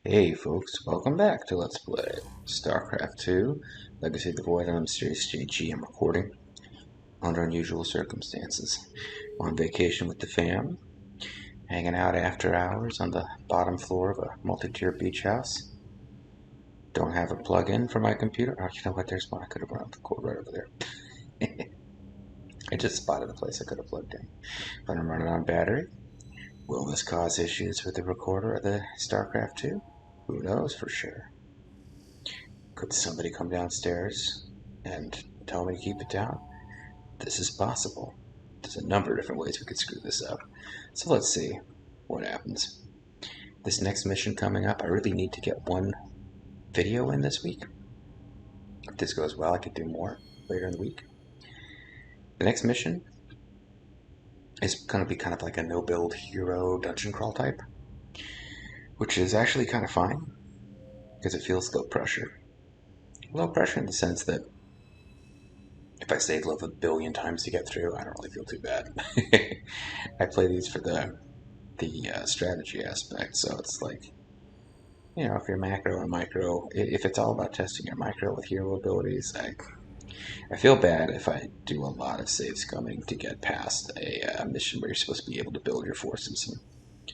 Hey folks, welcome back to Let's Play Starcraft 2, Legacy of the Void. I'm Mysterious JG. I'm recording under unusual circumstances. On vacation with the fam, hanging out after hours on the bottom floor of a multi-tier beach house. Don't have a plug-in for my computer. Oh, you know what? There's one. I could have run up the cord right over there. I just spotted a place I could have plugged in. But I'm running on battery. Will this cause issues with the recorder of the Starcraft 2? Who knows for sure. Could somebody come downstairs and tell me to keep it down? This is possible. There's a number of different ways we could screw this up. So let's see what happens. This next mission coming up, I really need to get one video in this week. If this goes well, I could do more later in the week. The next mission is going to be kind of like a no-build hero dungeon crawl type, which is actually kind of fine because it feels low pressure. Low pressure in the sense that if I save love a billion times to get through, I don't really feel too bad. I play these for the strategy aspect, so it's like, you know, if you're macro and micro, if it's all about testing your micro with hero abilities, I feel bad if I do a lot of save scumming to get past a mission where you're supposed to be able to build your forces and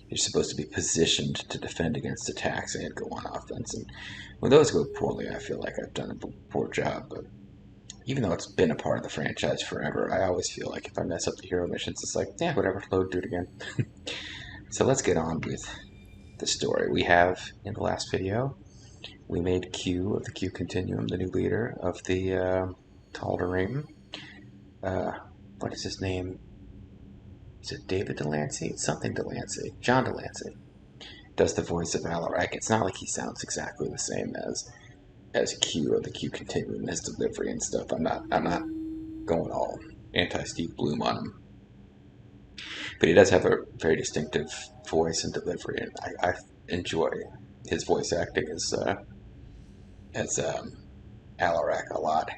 you're supposed to be positioned to defend against attacks and go on offense. And when those go poorly, I feel like I've done a poor job, but even though it's been a part of the franchise forever, I always feel like if I mess up the hero missions, it's like, yeah, whatever, load, do it again. So let's get on with the story. We have, in the last video, we made Q of the Q Continuum the new leader of the Tal'Darim. What is his name? Is it David Delancey? It's something Delancey. John Delancey does the voice of Alarak. It's not like he sounds exactly the same as Q of the Q Continuum, his delivery and stuff. I'm not going all anti-Steve Bloom on him. But he does have a very distinctive voice and delivery, and I enjoy his voice acting as Alarak a lot.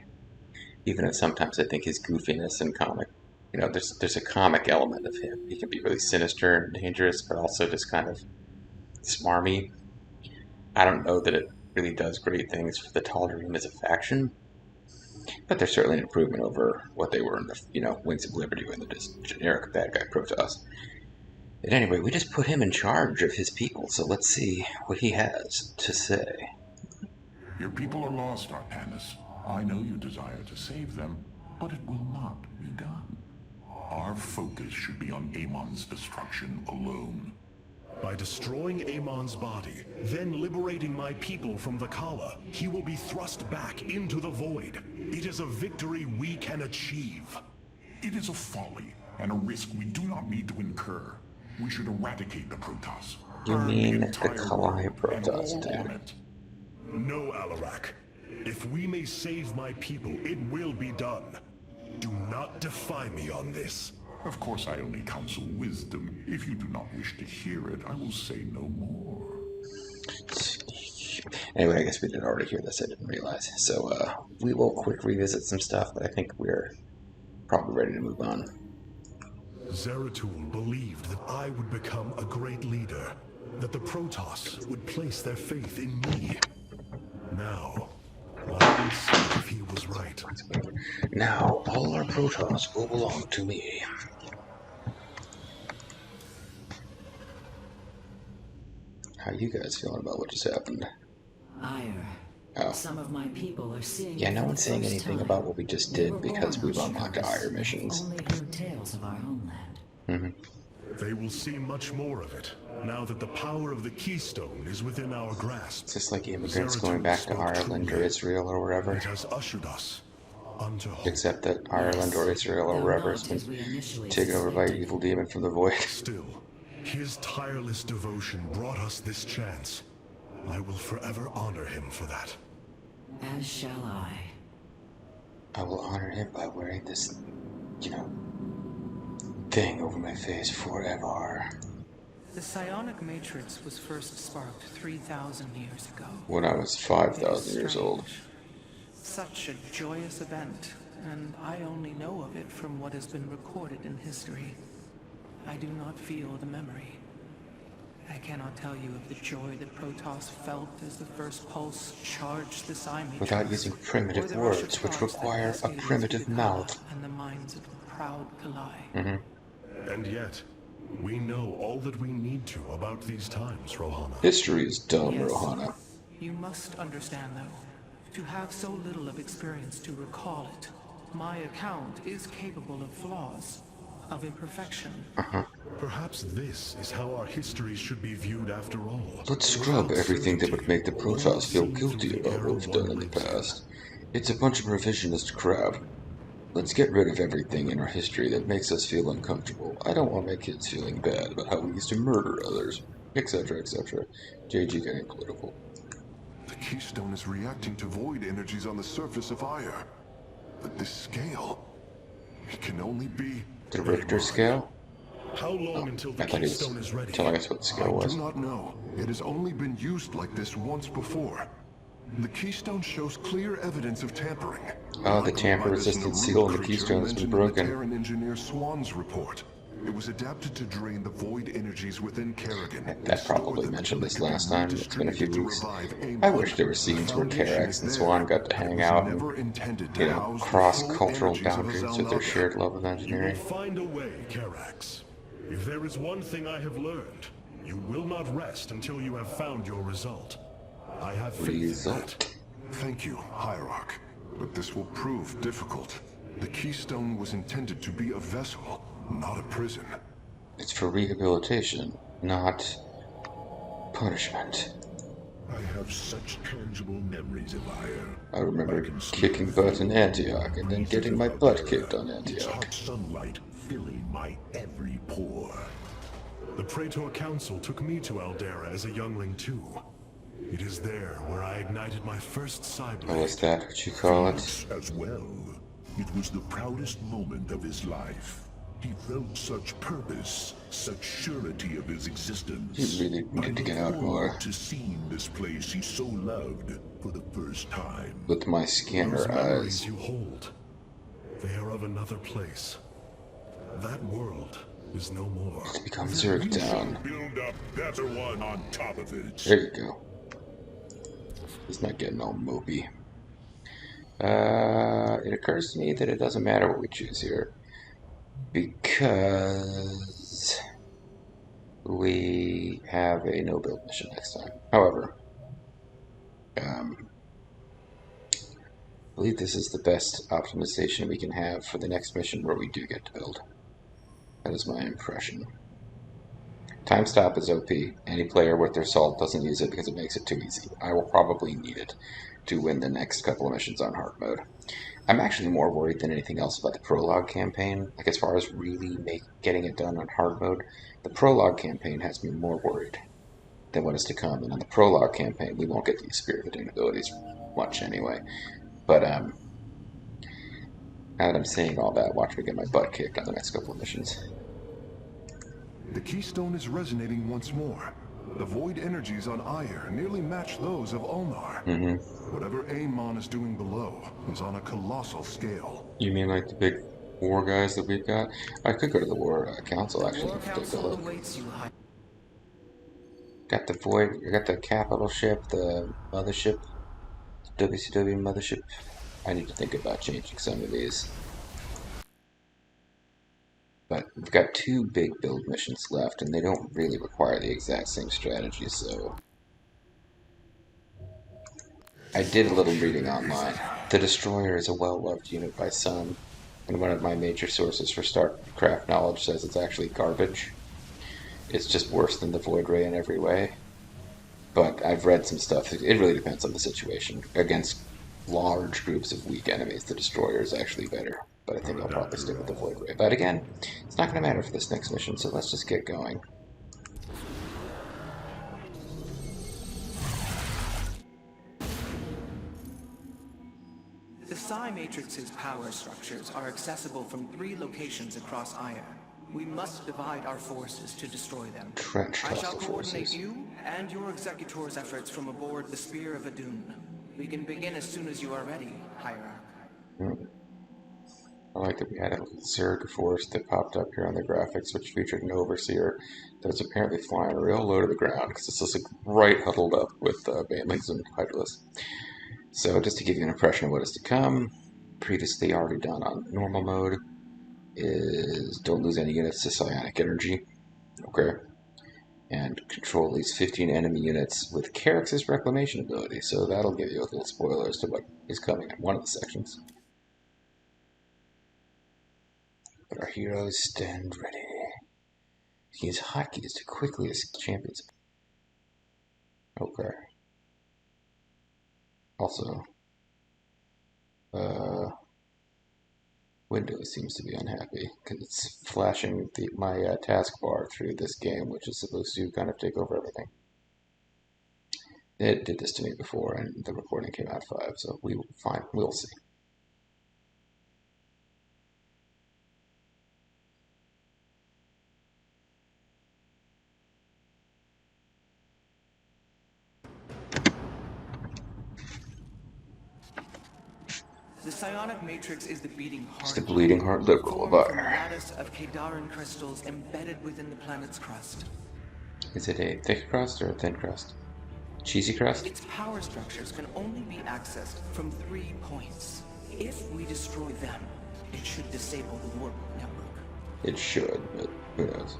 Even if sometimes I think his goofiness and comic, you know, there's a comic element of him. He can be really sinister and dangerous, but also just kind of smarmy. I don't know that it really does great things for the Tal'Darim as a faction, but they're certainly an improvement over what they were in the, you know, Wings of Liberty when they're just generic bad guy Protoss. At any rate, we just put him in charge of his people, so let's see what he has to say. Your people are lost, Arpanis. I know you desire to save them, but it will not be done. Our focus should be on Amon's destruction alone. By destroying Amon's body, then liberating my people from the Khala, he will be thrust back into the void. It is a victory we can achieve. It is a folly and a risk we do not need to incur. We should eradicate the Protoss. You mean the Kalai Protoss, dude? No, Alarak. If we may save my people, it will be done. Do not defy me on this. Of course, I only counsel wisdom. If you do not wish to hear it, I will say no more. Anyway, I guess we did already hear this, I didn't realize. So, we will quick revisit some stuff, but I think we're probably ready to move on. Zeratul believed that I would become a great leader, that the Protoss would place their faith in me. Now, I will see if he was right. Now, all our Protoss will belong to me. How you guys feeling about what just happened? Ire. Oh. Some of my people are seeing. Yeah, no one's saying anything time. about what we just did because we've unlocked Ire missions. Only heard tales of our homeland. They will see much more of it, now that the power of the Keystone is within our grasp. It's just like immigrants going back to Ireland or Israel or wherever. It has ushered us unto hope. Except that Ireland or Israel or wherever has been taken over by an evil demon from the void. Still, his tireless devotion brought us this chance. I will forever honor him for that. As shall I. I will honor him by wearing this, you know, thing over my face forever. The psionic matrix was first sparked 3,000 years ago. When I was 5,000 years old. Such a joyous event, and I only know of it from what has been recorded in history. I do not feel the memory. I cannot tell you of the joy that Protoss felt as the first pulse charged the Psi Matrix, without using or primitive the rush of words which thoughts that require a cascaded through primitive the Kala mouth. and the minds of the proud Kalai. And yet, we know all that we need to about these times, Rohana. History is dumb, Yes. Rohana. You must understand, though, to have so little of experience to recall it, my account is capable of flaws, of imperfection. Perhaps this is how our history should be viewed after all. Let's scrub everything that would make the Protoss feel guilty about what we've done in the past. It's a bunch of revisionist crap. Let's get rid of everything in our history that makes us feel uncomfortable. I don't want my kids feeling bad about how we used to murder others, etc., etc. JG getting political. The Keystone is reacting to void energies on the surface of Ire. But this scale, it can only be... The Richter scale? How long until the I thought he Keystone is was ready? telling us what the scale I was. do not know. It has only been used like this once before. The Keystone shows clear evidence of tampering. Oh, the tamper-resistant seal in the Keystone has been broken. Terran engineer Swan's report. It was adapted to drain the void energies within Kerrigan. That probably mentioned this last time. It's been a few weeks. I wish there were scenes where Karax and Swan got to hang out and, you know, cross cultural boundaries with their shared love of You will engineering. find a way, Karax. If there is one thing I have learned, you will not rest until you have found your result. I have faith in that. Result. Thank you, Hierarch. But this will prove difficult. The Keystone was intended to be a vessel, not a prison. It's for rehabilitation, not punishment. I have such tangible memories of Ire. I remember kicking butt in Antioch and then getting my butt kicked on Its Antioch. hot sunlight filling my every pore. The Praetor Council took me to Aldera as a youngling too. It is there where I ignited my first cyber. Oh, is that what you call it? As well. It was the proudest moment of his life. He felt such purpose, such surety of his existence. He really needed to get out more. To seeing this place he so loved for the first time. With my Those scanner memories eyes. you hold, they are of another place. That world is no more. It's become Zerg down. Build a better one on top of it. There you go. He's not getting all mopey. It occurs to me that it doesn't matter what we choose here, because we have a no-build mission next time. However, I believe this is the best optimization we can have for the next mission where we do get to build. That is my impression. Time stop is OP. Any player worth their salt doesn't use it because it makes it too easy. I will probably need it to win the next couple of missions on hard mode. I'm actually more worried than anything else about the prologue campaign. Like, as far as really getting it done on hard mode, the prologue campaign has me more worried than what is to come. And on the prologue campaign, we won't get these Spirit of Doom abilities much anyway. But now that I'm saying all that, watch me get my butt kicked on the next couple of missions. The Keystone is resonating once more. The void energies on Ire nearly match those of Ulnar. Whatever Amon is doing below is on a colossal scale. You mean like the big war guys that we've got? I could go to the war council actually War and take a Council look. awaits you, Got the void, you got the capital ship, the mothership, WCW mothership. I need to think about changing some of these. But we've got 2 big build missions left, and they don't really require the exact same strategy, so... I did a little reading online. The Destroyer is a well-loved unit by some, and one of my major sources for Starcraft knowledge says it's actually garbage. It's just worse than the Void Ray in every way. But I've read some stuff. It really depends on the situation. Against large groups of weak enemies, the Destroyer is actually better. But I think I'll probably stick with the Void Ray. But again, it's not going to matter for this next mission, so let's just get going. The Psi Matrix's power structures are accessible from 3 locations across Ire. We must divide our forces to destroy them. Trench I shall cluster coordinate forces. you and your Executor's efforts from aboard the Spear of Adun. We can begin as soon as you are ready, Hierarch. I like that we had a Zerg force that popped up here on the graphics, which featured an Overseer that was apparently flying real low to the ground because it's just like right huddled up with Banelings and Hydralisks. So just to give you an impression of what is to come, previously already done on normal mode is don't lose any units to psionic energy. Okay. And control these 15 enemy units with Carix's Reclamation ability, so that'll give you a little spoiler as to what is coming in one of the sections. But our heroes stand ready. Use hotkeys to quickly escape champions. Okay. Also, Windows seems to be unhappy because it's flashing my taskbar through this game, which is supposed to kind of take over everything. It did this to me before, and the recording came out 5, so we'll see. The psionic matrix is the beating heart. It's the bleeding heart liberal of formed from a Ire. lattice of Kadaran crystals embedded within the planet's crust. Is it a thick crust or a thin crust? Cheesy crust? Its power structures can only be accessed from 3 points. If we destroy them, it should disable the warp network. It should, but who knows?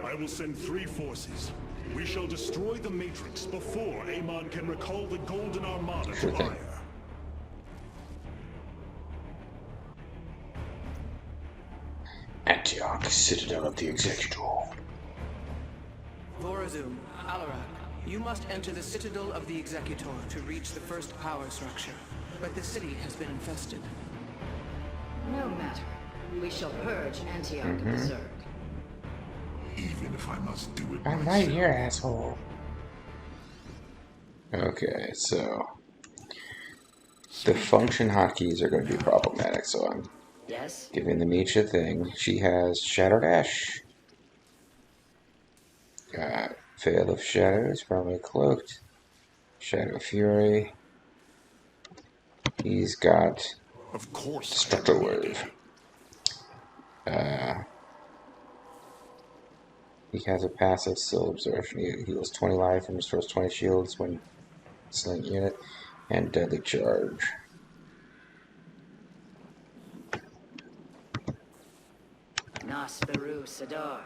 I will send 3 forces. We shall destroy the Matrix before Amon can recall the Golden Armada Sure to thing. Ire. Antioch, Citadel of the Executor. Vorazum, Alarak, you must enter the Citadel of the Executor to reach the first power structure. But the city has been infested. No matter. We shall purge Antioch of the Zerg. Even if I must do it I'm myself. right here, asshole. Okay, so the function hotkeys are going to be problematic, so I'm Yes? giving them each a thing. She has Shadow Dash. Got Veil of Shadows, probably cloaked. Shadow Fury. He's got Of course, Destructo Wave. He has a passive Still Absorption. He heals 20 life and restores 20 shields when slaying unit. And Deadly Charge. Nasperu Sadar.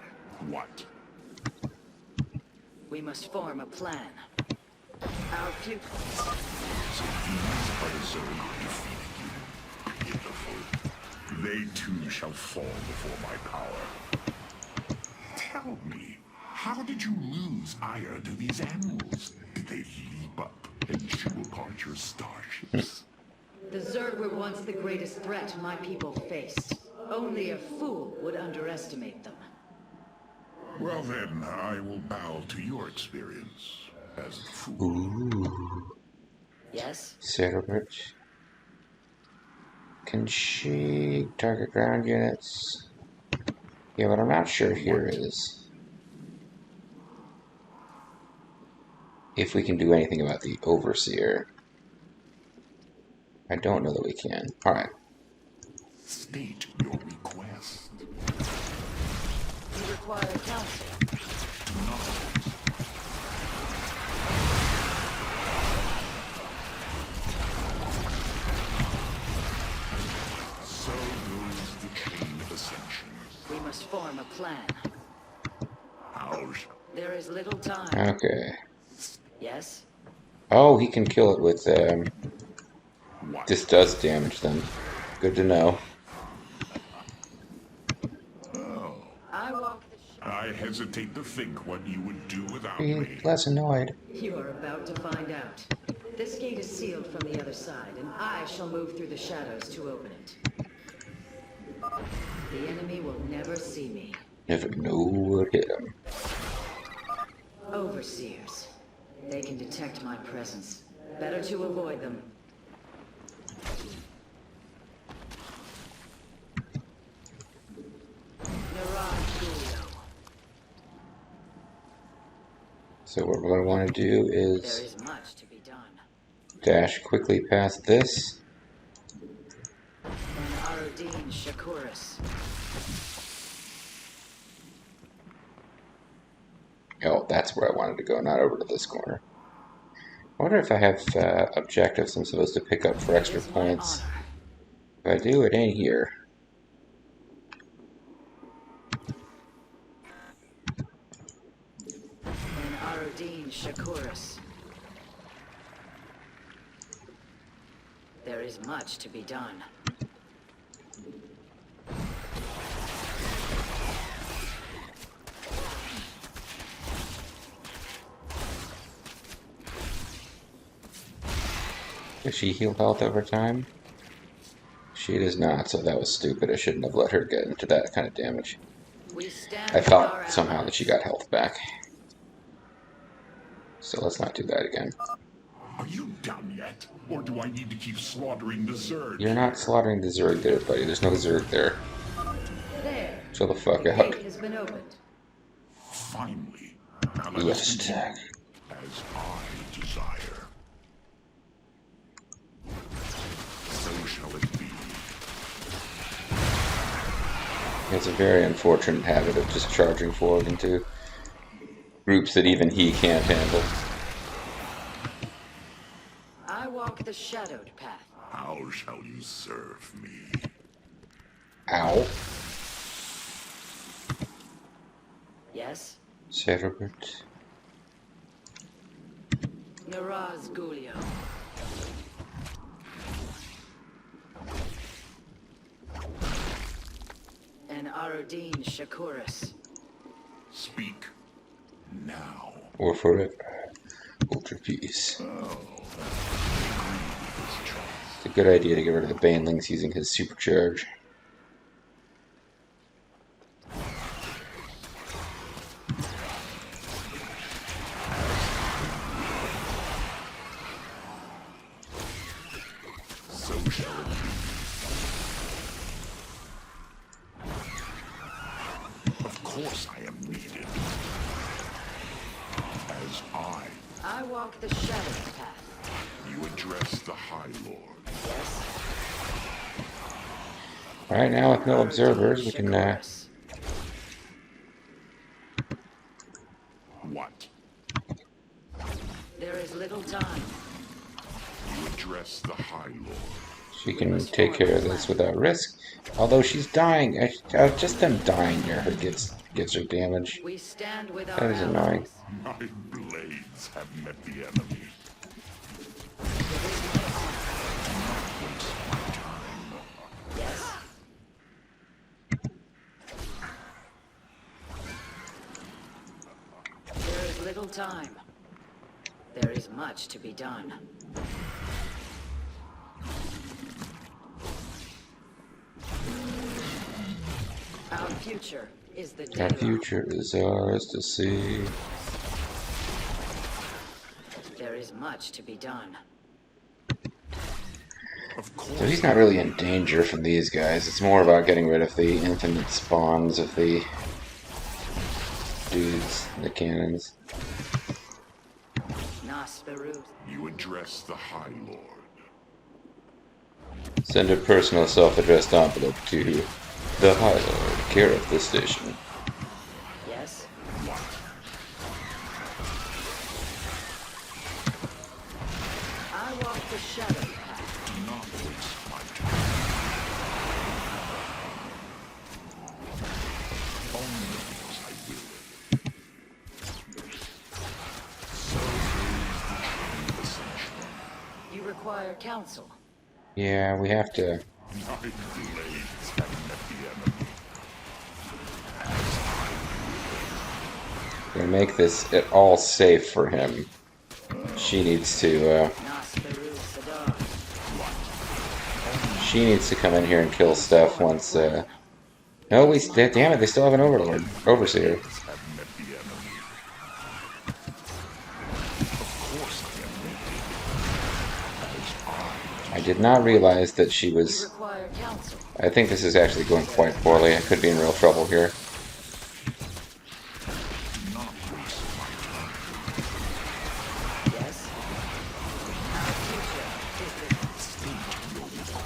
What? We must form a plan. Our future. So these are the Zerg defeating you. Pitiful. They too shall fall before my power. Tell me, how did you lose ire to these animals? Did they leap up and chew apart your starships? The Zerg were once the greatest threat my people faced. Only a fool would underestimate them. Well then, I will bow to your experience as the fool. Ooh. Yes? Cerebrit. Can she target ground units? Yeah, but I'm not sure here is if we can do anything about the Overseer. I don't know that we can. Alright. State your request. You require counsel. So goes the chain of ascension. We must form a plan. Ours. There is little time. Okay. Yes? Oh, he can kill it with, What? this does damage them. Good to know. I walk the I hesitate to think what you would do without Be me. less annoyed. You are about to find out. This gate is sealed from the other side, and I shall move through the shadows to open it. The enemy will never see me. Never know what hit him. Overseers. They can detect my presence. Better to avoid them. So what we're going to want to do There is is much to be done. dash quickly past this. Shakuris. Oh, that's where I wanted to go, not over to this corner. I wonder if I have objectives I'm supposed to pick up for extra It is my points. honor. If I do, it ain't here. And Arodin Shakuris. There is much to be done. Does she heal health over time? She does not, so that was stupid. I shouldn't have let her get into that kind of damage. We stand I with our thought somehow that allies. she got health back. So let's not do that again. Are you done yet? Or do I need to keep slaughtering the Zerg? You're not slaughtering the Zerg there, buddy. There's no Zerg there. There. Chill the fuck The out. gate has been opened. Finally. Now let Let's us begin attack. as I desire. So shall it be. He has a very unfortunate habit of just charging forward into groups that even he can't handle. I walk the shadowed path. How shall you serve me? Ow. Yes? Cerebrit. Miraz Gulio. And Arodin Shakuris. Speak now. Or forever. Ultra peace. It's a good idea to get rid of the Banelings using his supercharge. So shall it be. Of course I am needed. As I walk the shadowed path. you address the High Lord. Yes? Alright, now with no observers, we can Shakuris. What? There is little time. You address the High Lord. she can take care of this without risk. Although she's dying, just them dying near her gives her damage. We stand with That our is annoying. allies. My blades have met the enemy. Yes? There is little time. There is much to be done. Our future is the Our daylight. future is ours to see. There is much to be done. Of course. So he's not really in danger from these guys. It's more about getting rid of the infinite spawns of the dudes, the cannons. Nasperut. You address the High Lord. Send a personal self-addressed envelope to the High Lord, care of the station. Yes? I walk the shadow path. Do not waste my time. Only because I will it. So is the true ascension. You require counsel. Yeah, we have to. My blades have met the enemy. To make this at all safe for him, she needs to. Nasperut Sadar. She needs to come in here and kill stuff once. No, damn it! They still have an overlord, overseer. Have met the enemy. Of course I am needed. I did not realize that she You was. require counsel. I think this is actually going quite poorly. I could be in real trouble here. Not waste my time. Yes? Our future is the State your request.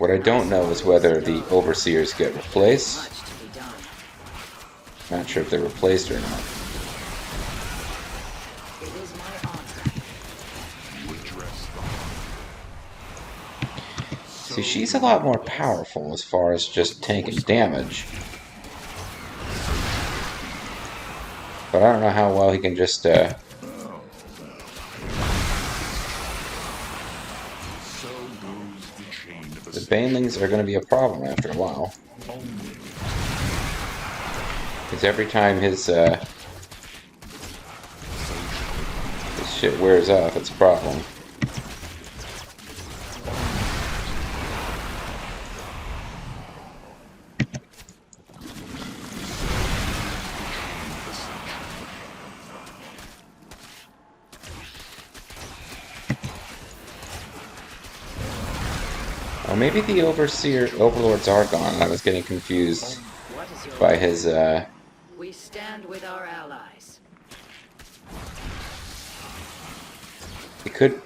What I don't know is whether the overseers get replaced. Much to be done. Not sure if they're replaced or not. It is my honor. You address the See, she's a lot more powerful as far as just tanking damage. But I don't know how well he can just, so goes the chain of The banelings are going to be a problem after a while. Because every time his shit wears off, it's a problem. Oh, maybe the overlords are gone. I was getting confused What is your by his, We stand with our allies. It could...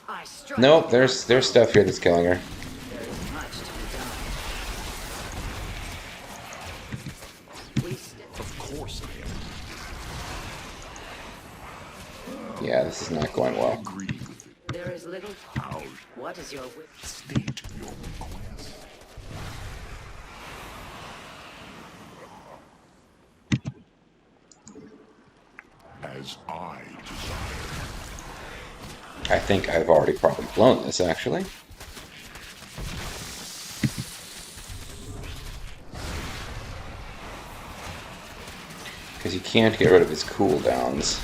I strike. Nope, there's stuff here that's killing her. There is much to be done. We stand. Of course I am. Yeah, this is not going well. Agree with it. There is little. How What is your wi- state your request. As I desire. I think I've already probably blown this, actually. Because you can't get rid of his cooldowns.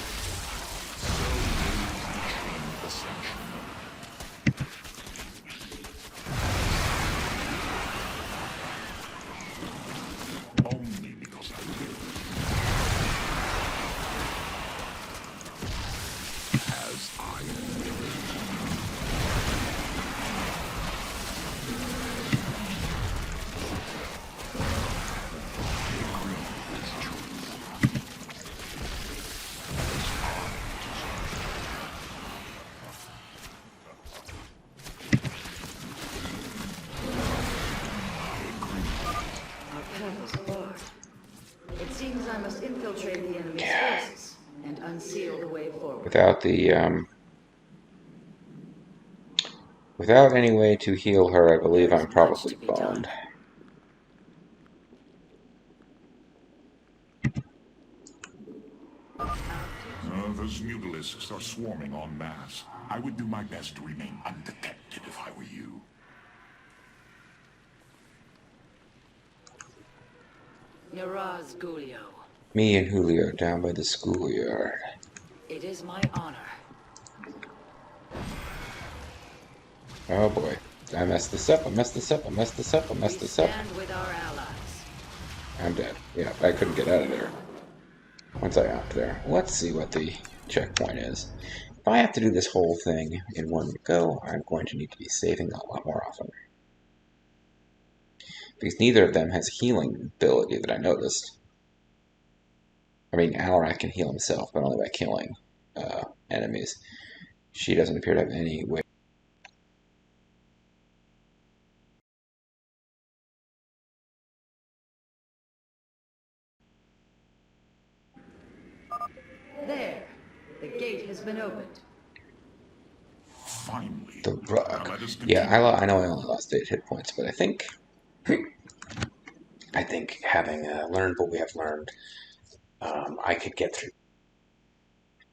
Only because I will. As I will. Our path is barred. It seems I must infiltrate the enemy's forces and unseal the way forward. Without any way to heal her, I believe I'm probably boned. Those mutalisks are swarming en masse. I would do my best to remain undetected if I were you. Naraz Gulio, Me and Julio down by the schoolyard. it is my honor. Oh boy. I messed this up, I messed this up, I messed this up, I messed We this up. stand with our allies. I'm dead. Yeah, I couldn't get out of there. Once I opt there. Let's see what the checkpoint is. If I have to do this whole thing in one go, I'm going to need to be saving a lot more often. Because neither of them has healing ability that I noticed. I mean, Alarak can heal himself, but only by killing enemies. She doesn't appear to have any way. There, the gate has been opened. Finally. The rug. Now let us Yeah, continue. I know I only lost 8 hit points, but I think having learned what we have learned, I could get through.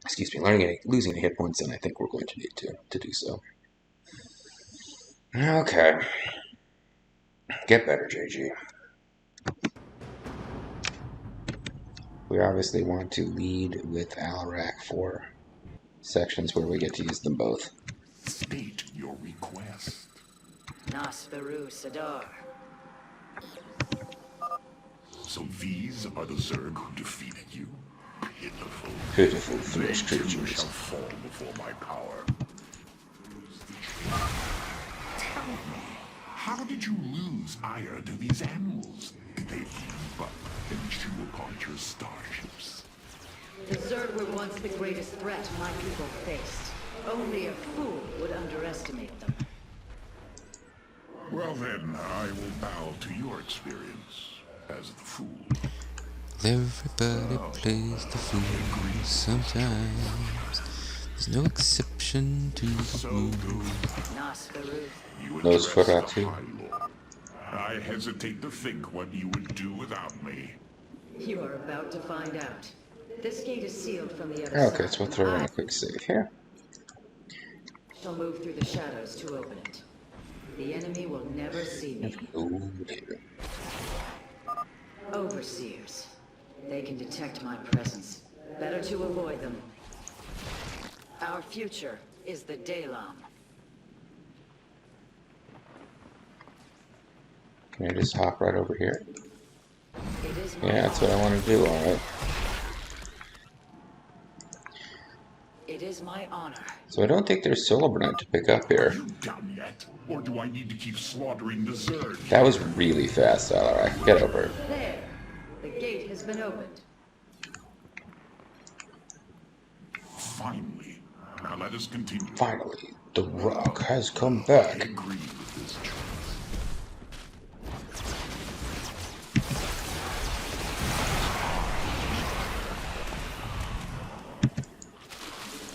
Excuse me, losing 8 hit points, and I think we're going to need to do so. Okay. Get better, JG. We obviously want to lead with Alarak for sections where we get to use them both. State your request. Nasperu Sadar. So these are the Zerg who defeated you? Pitiful. Pitiful They foolish too creatures. shall fall before my power. Tell me, how did you lose ire to these animals? Did they heap up and chew upon your starships? The Zerg were once the greatest threat my people faced. Only a fool would underestimate them. Well then, I will bow to your experience as the fool. Everybody plays the fool sometimes. There's no exception to the rule. Nosferatu. You Those address the Nosferatu. High Lord. I hesitate to think what you would do without me. You are about to find out. This gate is sealed from the other Okay, side. so we'll and throw in I a quick save here. shall move through the shadows to open it. The enemy will never see me. Ooh, dear. Overseers. They can detect my presence. Better to avoid them. Our future is the Dalam. Can I just hop right over here? It is my Yeah, that's what I want to do, alright. It is my honor. So I don't think there's Silverbrand to pick up Are here. you done yet? Or do I need to keep slaughtering the Zerg? That was really fast, alright. Get over it. There. The gate has been opened. Finally. Now let us continue. Finally, the rock has come I back. agree with this choice.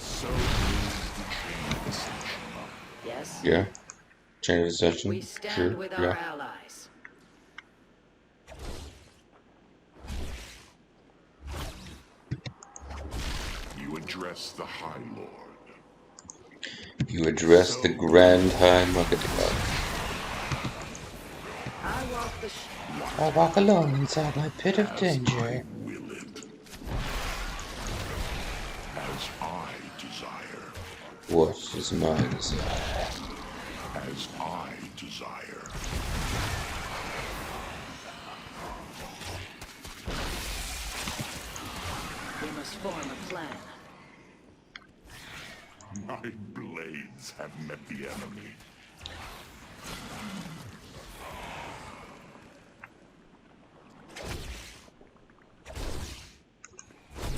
So is the chain of ascension. Yes? Yeah. Chain of We Ascension. stand Sure. with our Yeah. allies. You address the High Lord. You address the Grand High Mugadog. I walk the I walk alone inside my pit of As danger. I will it. As I desire. What is my desire? As I desire. We must form a plan. My blades have met the enemy.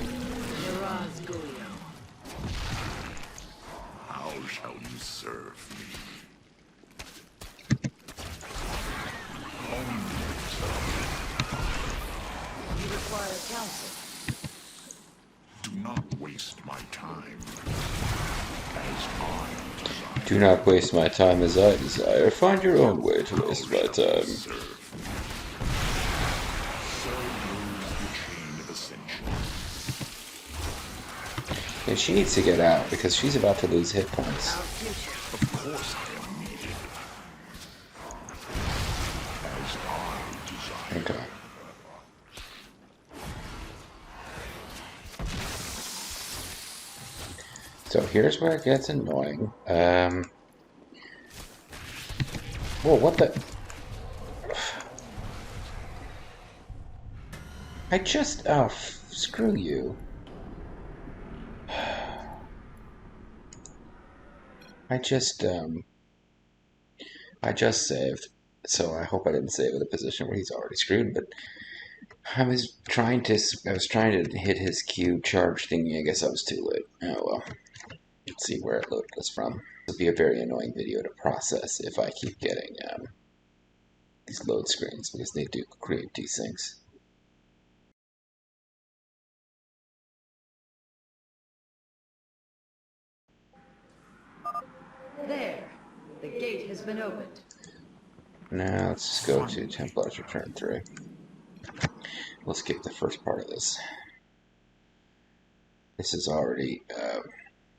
Miraz Gulio. How shall you serve me? You require counsel. Do not waste my time. As I desire. Do not waste my time as I desire. Find your own way to waste my time. Serve me. So goes the chain of ascension. And she needs to get out because she's about to lose hit points. Our future. Of course I am needed. As I desire. Okay. So here's where it gets annoying. Whoa, what the? I just, oh, screw you. I just saved, so I hope I didn't save in a position where he's already screwed, but I was trying to hit his Q charge thingy. I guess I was too late. Oh well. Let's see where it loaded us from. This will be a very annoying video to process if I keep getting these load screens because they do create desyncs. There. The gate has been opened. Now let's just go to Templars Return 3. We'll skip the first part of this. This is already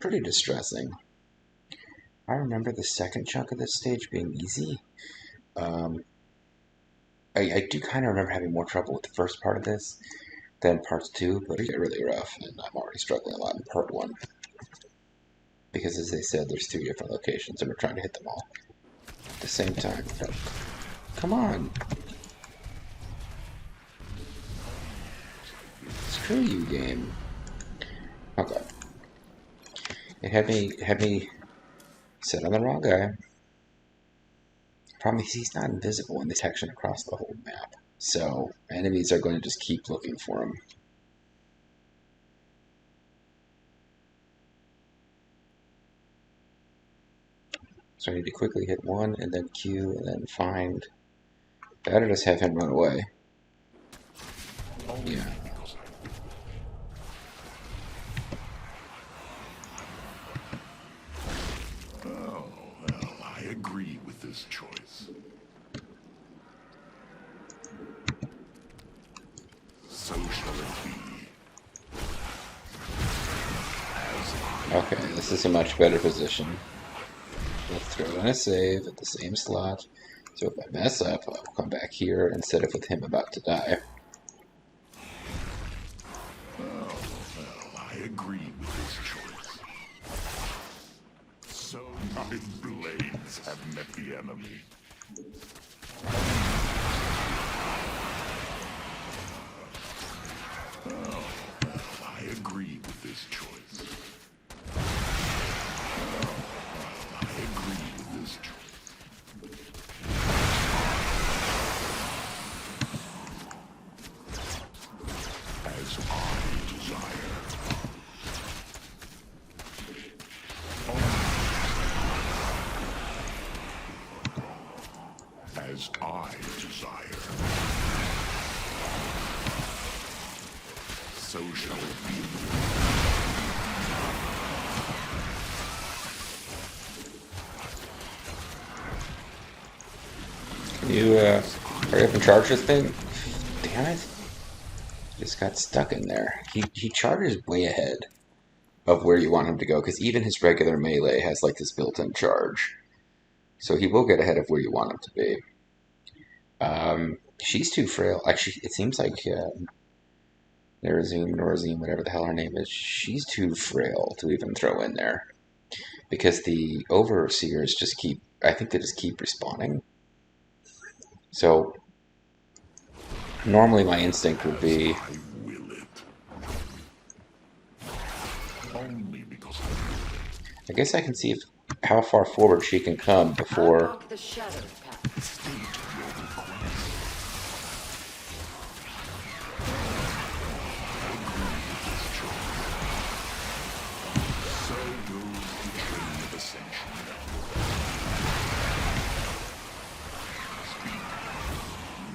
pretty distressing. I remember the second chunk of this stage being easy. I do kind of remember having more trouble with the first part of this than parts 2, but it got really rough, and I'm already struggling a lot in part 1. Because as they said, there's 3 different locations, and we're trying to hit them all at the same time. Come on! Screw you, game. Okay. It had me set on the wrong guy. Problem is he's not invisible in detection across the whole map. So enemies are going to just keep looking for him. So I need to quickly hit 1 and then Q and then find. Better just have him run away. Yeah. Oh, well, I agree with this choice. So shall it be. Okay, this is a much better position. Let's throw in a save at the same slot. So if I mess up, I'll come back here instead of with him about to die. Well, I agree with this choice. So my blades have met the enemy. Oh, I agree with this choice. I agree with this choice. As I desire. As I desire. So shall it be. Can you hurry up and charge this thing? Damn it. Just got stuck in there. He charges way ahead of where you want him to go, because even his regular melee has like this built-in charge. So he will get ahead of where you want him to be. She's too frail. Actually, it seems like Norazim, whatever the hell her name is, she's too frail to even throw in there. Because the overseers just keep, I think they just keep respawning. So, normally my instinct would be... I will it. Only because I will it. I guess I can see how far forward she can come before... Unlock the shadows path. State your request. So goes the train of ascension.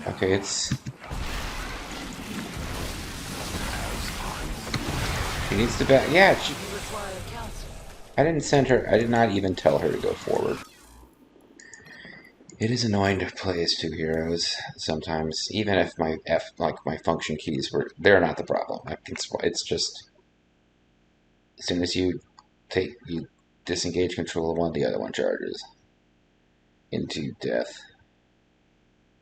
Okay, it's... She needs to back... Yeah, she... You require counsel. I didn't send her... I did not even tell her to go forward. It is annoying to play as two heroes sometimes, even if my my function keys were... They're not the problem. It's just... As soon as you disengage control of one, the other one charges into death.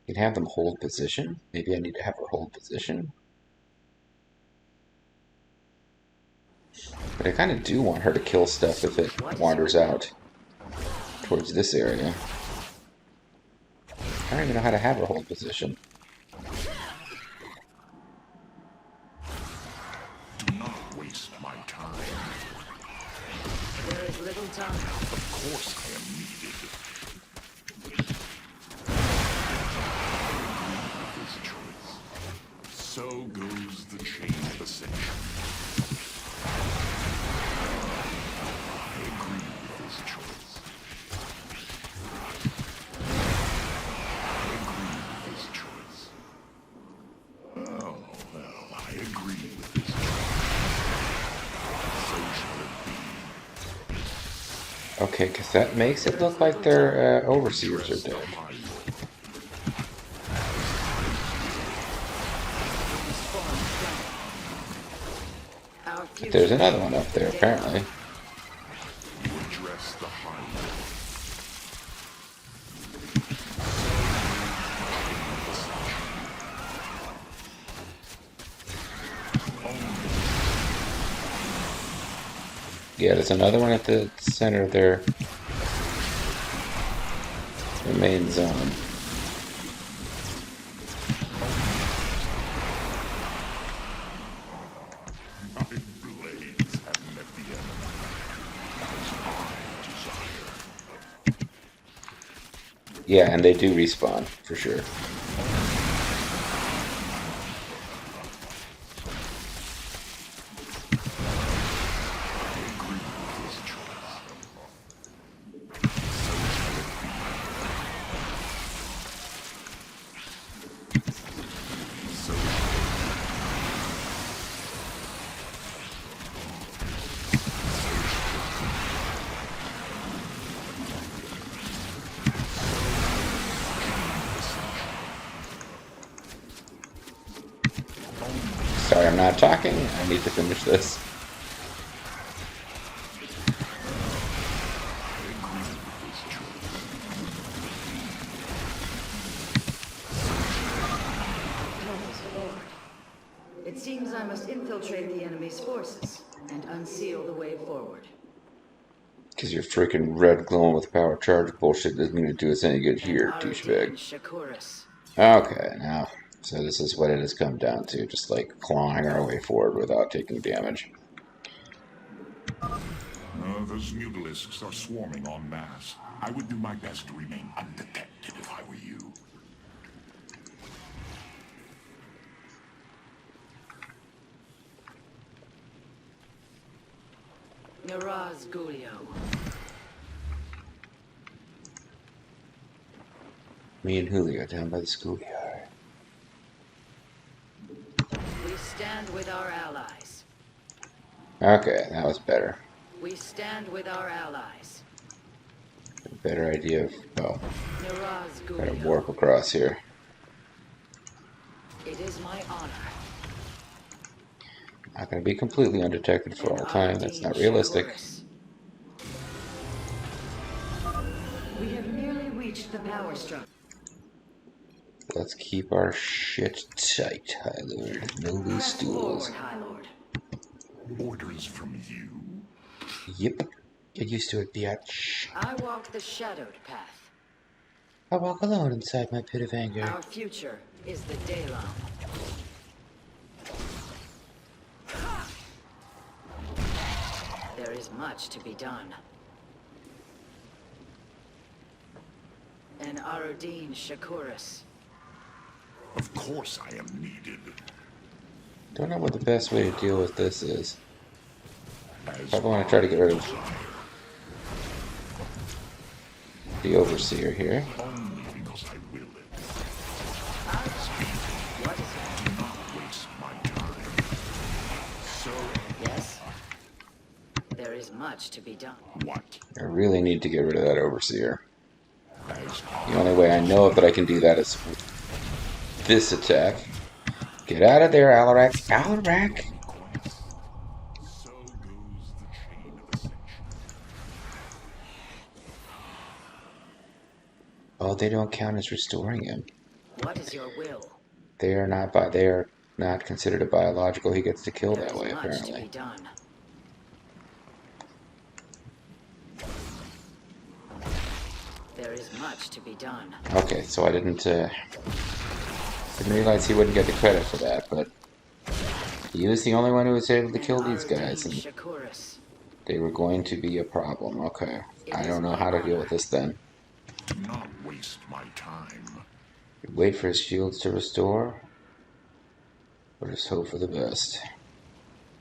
You can have them hold position. Maybe I need to have her hold position. But I kind of do want her to kill stuff if it wanders out towards this area. I don't even know how to have her hold position. Do not waste my time. There is little time. Of course I am needed. With this choice. So goes the chain of ascension. I agree with this choice. I agree with this choice. Oh, well, I agree with this choice. So shall it be. Okay, because that makes it look like their overseers are dead. Our future There's another one up there, apparently. You address the highway. Yeah, there's another one at the center of their main zone. My blades have met the enemy. As I desire. Yeah, and they do respawn, for sure. I agree with this choice. So are not talking. I need to finish this. It seems I must infiltrate the enemy's forces and unseal the way forward. Because your freaking red glowing with power charge bullshit isn't going to do us any good here, douchebag. Okay, now, so this is what it has come down to, just like clawing our way forward without taking damage. Those mutalisks are swarming en masse. I would do my best to remain undetected if I were you. Naraz Gulio. Me and Julio down by the schoolyard. We stand with our allies. Okay, that was better. We stand with our allies. A better idea of, well, Naraz how to Gulio. warp across here. It is my honor. Not going to be completely undetected for all time. That's not realistic. We have nearly reached the power structure. Let's keep our shit tight, High Lord. No loose Press stools. forward, High Lord. Orders from you? Yep. Get used to it, biatch. I walk the shadowed path. I walk alone inside my pit of anger. Our future is the Daylon. There is much to be done. And Aruddin Shakuris. Of course I am needed. Don't know what the best way to deal with this is. As Probably want to try to get rid of the Overseer here. only because I will it. What is Do not waste my time. So, Yes? There is much to be done. what? I really need to get rid of that Overseer. As The only way I know that I can do that is with this attack. Get out of there, Alarak. Alarak! so goes the chain of ascension. Oh, they don't count as restoring him. What is your will? They are not considered a biological. He gets to kill There that is way, much to be apparently. done. There is much to be done. Okay, so I didn't realize he wouldn't get the credit for that, but he was the only one who was able to kill these guys, and Shakuris. they were going to be a problem. Okay, I don't know how to deal with this then. Do not waste my time. Wait for his shields to restore, or just hope for the best.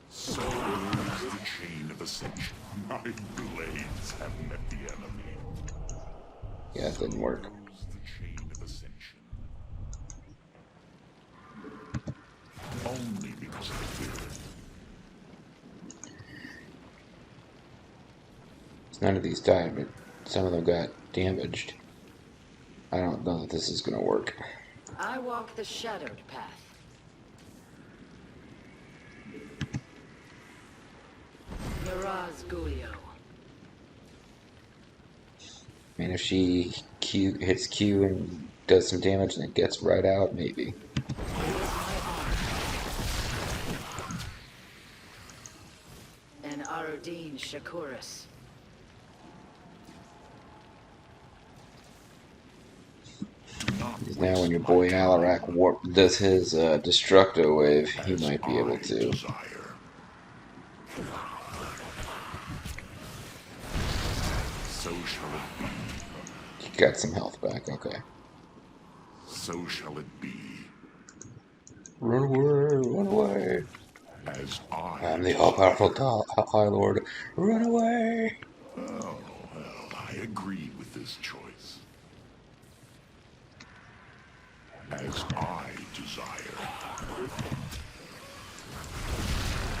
So goes the chain of ascension. My blades have met the enemy. Yeah, it didn't work. Goes the chain of ascension. Only because I will it. None of these died, but some of them got damaged. I don't know that this is going to work. I walk the shadowed path. Naraz Gulio. I mean, if she hits Q and does some damage and it gets right out, maybe. It is my honor. And Aruddin Shakuris. Do not Because now waste when your my boy time. Alarak does his Destructo wave, he As might be able I to. desire. So shall it be. He got some health back, okay. So shall it be. Run away, run away. As I I'm the all-powerful High Lord. Run away. Oh, well, I agree with this choice. As I desire.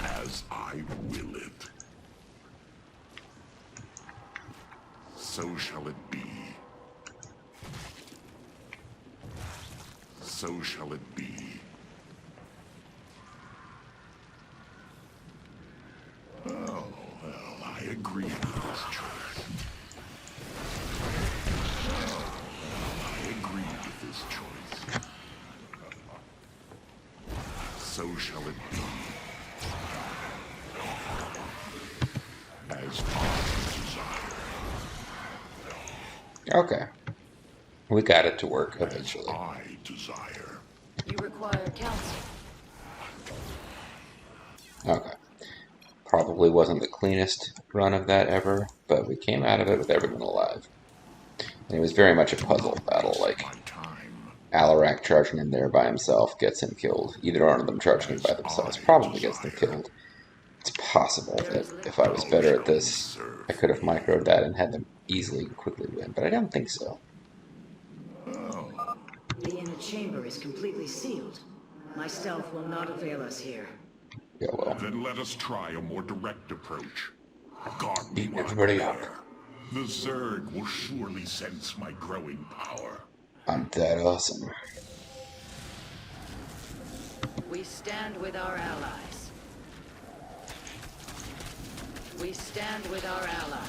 As I will it. So shall it be. So shall it be. so shall it be. As I desire. Okay. We got it to work eventually. I desire. You require counsel. Okay. Probably wasn't the cleanest run of that ever, but we came out of it with everyone alive. And it was very much a puzzle battle, like My time. Alarak charging in there by himself gets him killed. Either one of them charging in by themselves probably gets them killed. It's possible that if I was better at this, I could have microed that and had them easily and quickly win, but I don't think so. The inner chamber is completely sealed. My stealth will not avail us here. Yeah, well, Then let us try a more direct approach. Guard me beating while everybody I'm up. there. The Zerg will surely sense my growing power. I'm that awesome. We stand with our allies. We stand with our allies.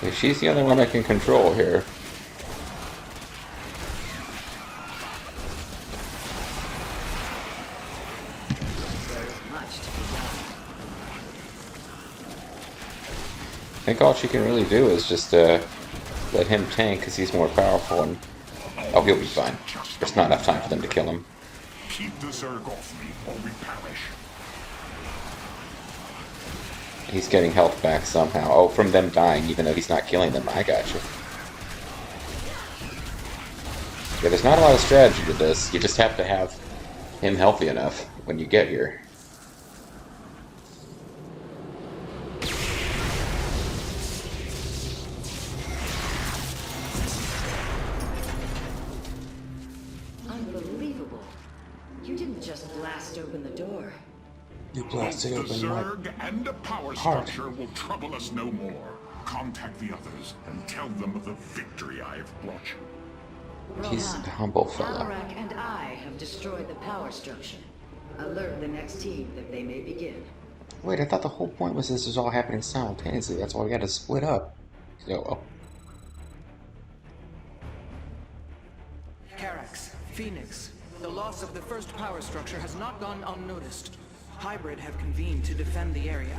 If she's the only one I can control here. There is much to be done. I think all she can really do is just let him tank because he's more powerful, and oh, he'll be fine. There's not enough time for them to kill him. Keep the Zerg off me, or we perish. He's getting health back somehow. Oh, from them dying, even though he's not killing them. I got you. Yeah, there's not a lot of strategy to this. You just have to have him healthy enough when you get here. Unbelievable. You didn't just blast open the door. You Both blasted the open Zerg and the power heart. structure will trouble us no more. Contact the others and tell them of the victory I have brought you. He's Rohan, a humble fellow. Alarak and I have destroyed the power structure. Alert the next team that they may begin. Wait, I thought the whole point was this was all happening simultaneously. That's why we had to split up. Oh well. Carax, Phoenix, the loss of the first power structure has not gone unnoticed. Hybrid have convened to defend the area.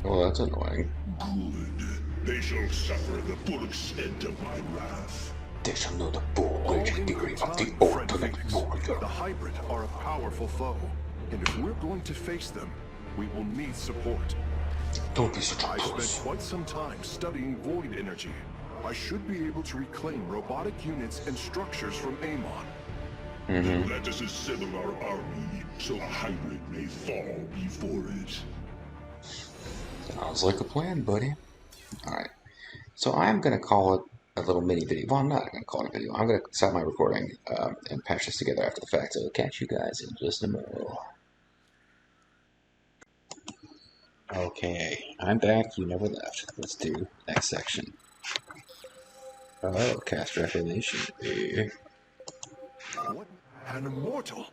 Oh, that's annoying. Good. They shall suffer the full extent of my wrath. They shall know the full All rage and in degree good of the time, friend ultimate Phoenix. warrior. The Hybrid are a powerful foe, and if we're going to face them, we will need support. Don't be such a I spent puss. quite some time studying void energy. I should be able to reclaim robotic units and structures from Amon. Let us assemble our army, so Hybrid may fall before it. Sounds like a plan, buddy. Alright. So I'm going to call it a little mini video. Well, I'm not going to call it a video. I'm going to stop my recording and patch this together after the fact. So I'll catch you guys in just a minute. Okay, I'm back. You never left. Let's do next section. Oh, cast reformation. What? An immortal?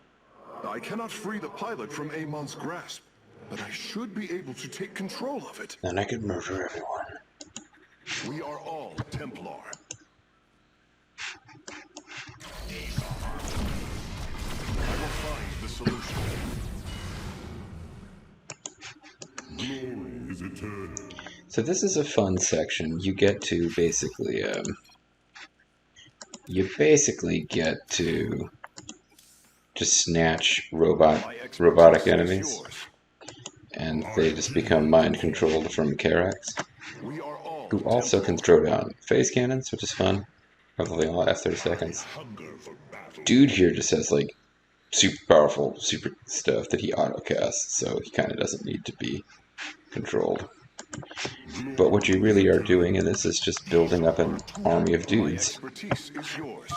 I cannot free the pilot from Amon's grasp, but I should be able to take control of it. Then I could murder everyone. We are all Templar. I will find the solution. Glory is eternal. So this is a fun section. You get to basically, get to just snatch robotic enemies, and they just become mind controlled from Carax, We are all who also can throw down phase cannons, which is fun. Hopefully they'll last 30 seconds. Hunger for battle. Dude here just has like super powerful super stuff that he auto casts, so he kind of doesn't need to be controlled. But what you really are doing in this is just building up an army of My dudes. expertise is yours.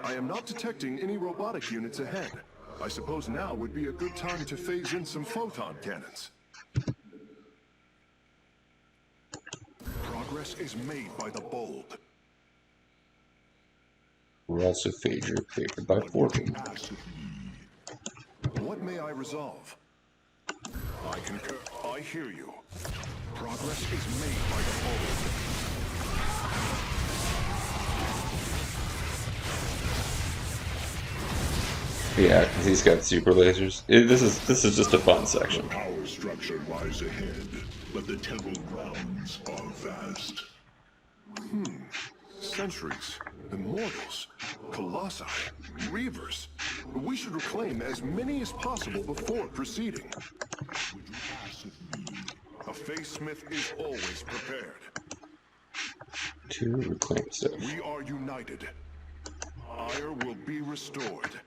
I am not detecting any robotic units ahead. I suppose now would be a good time to phase in some photon cannons. Progress is made by the bold. We're also favored by fortune. What may I resolve? I concur. I hear you. Progress is made by the bold. Yeah, because he's got super lasers. This is just a fun section. The power structure lies ahead, but the temple grounds are vast. Centuries, immortals, colossi, reavers. We should reclaim as many as possible before proceeding. Would you ask of me? A face smith is always prepared. To reclaim stuff. We are united. Ire will be restored.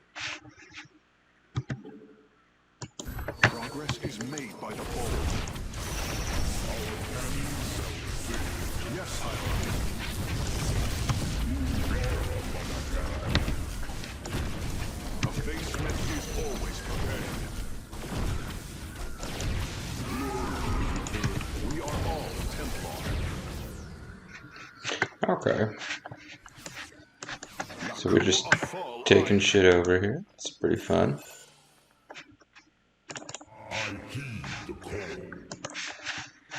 Progress is made by the bold. Yes, Hierarch. A face smith is always prepared. We are all Templar. Okay. So we're just taking shit over here. It's pretty fun.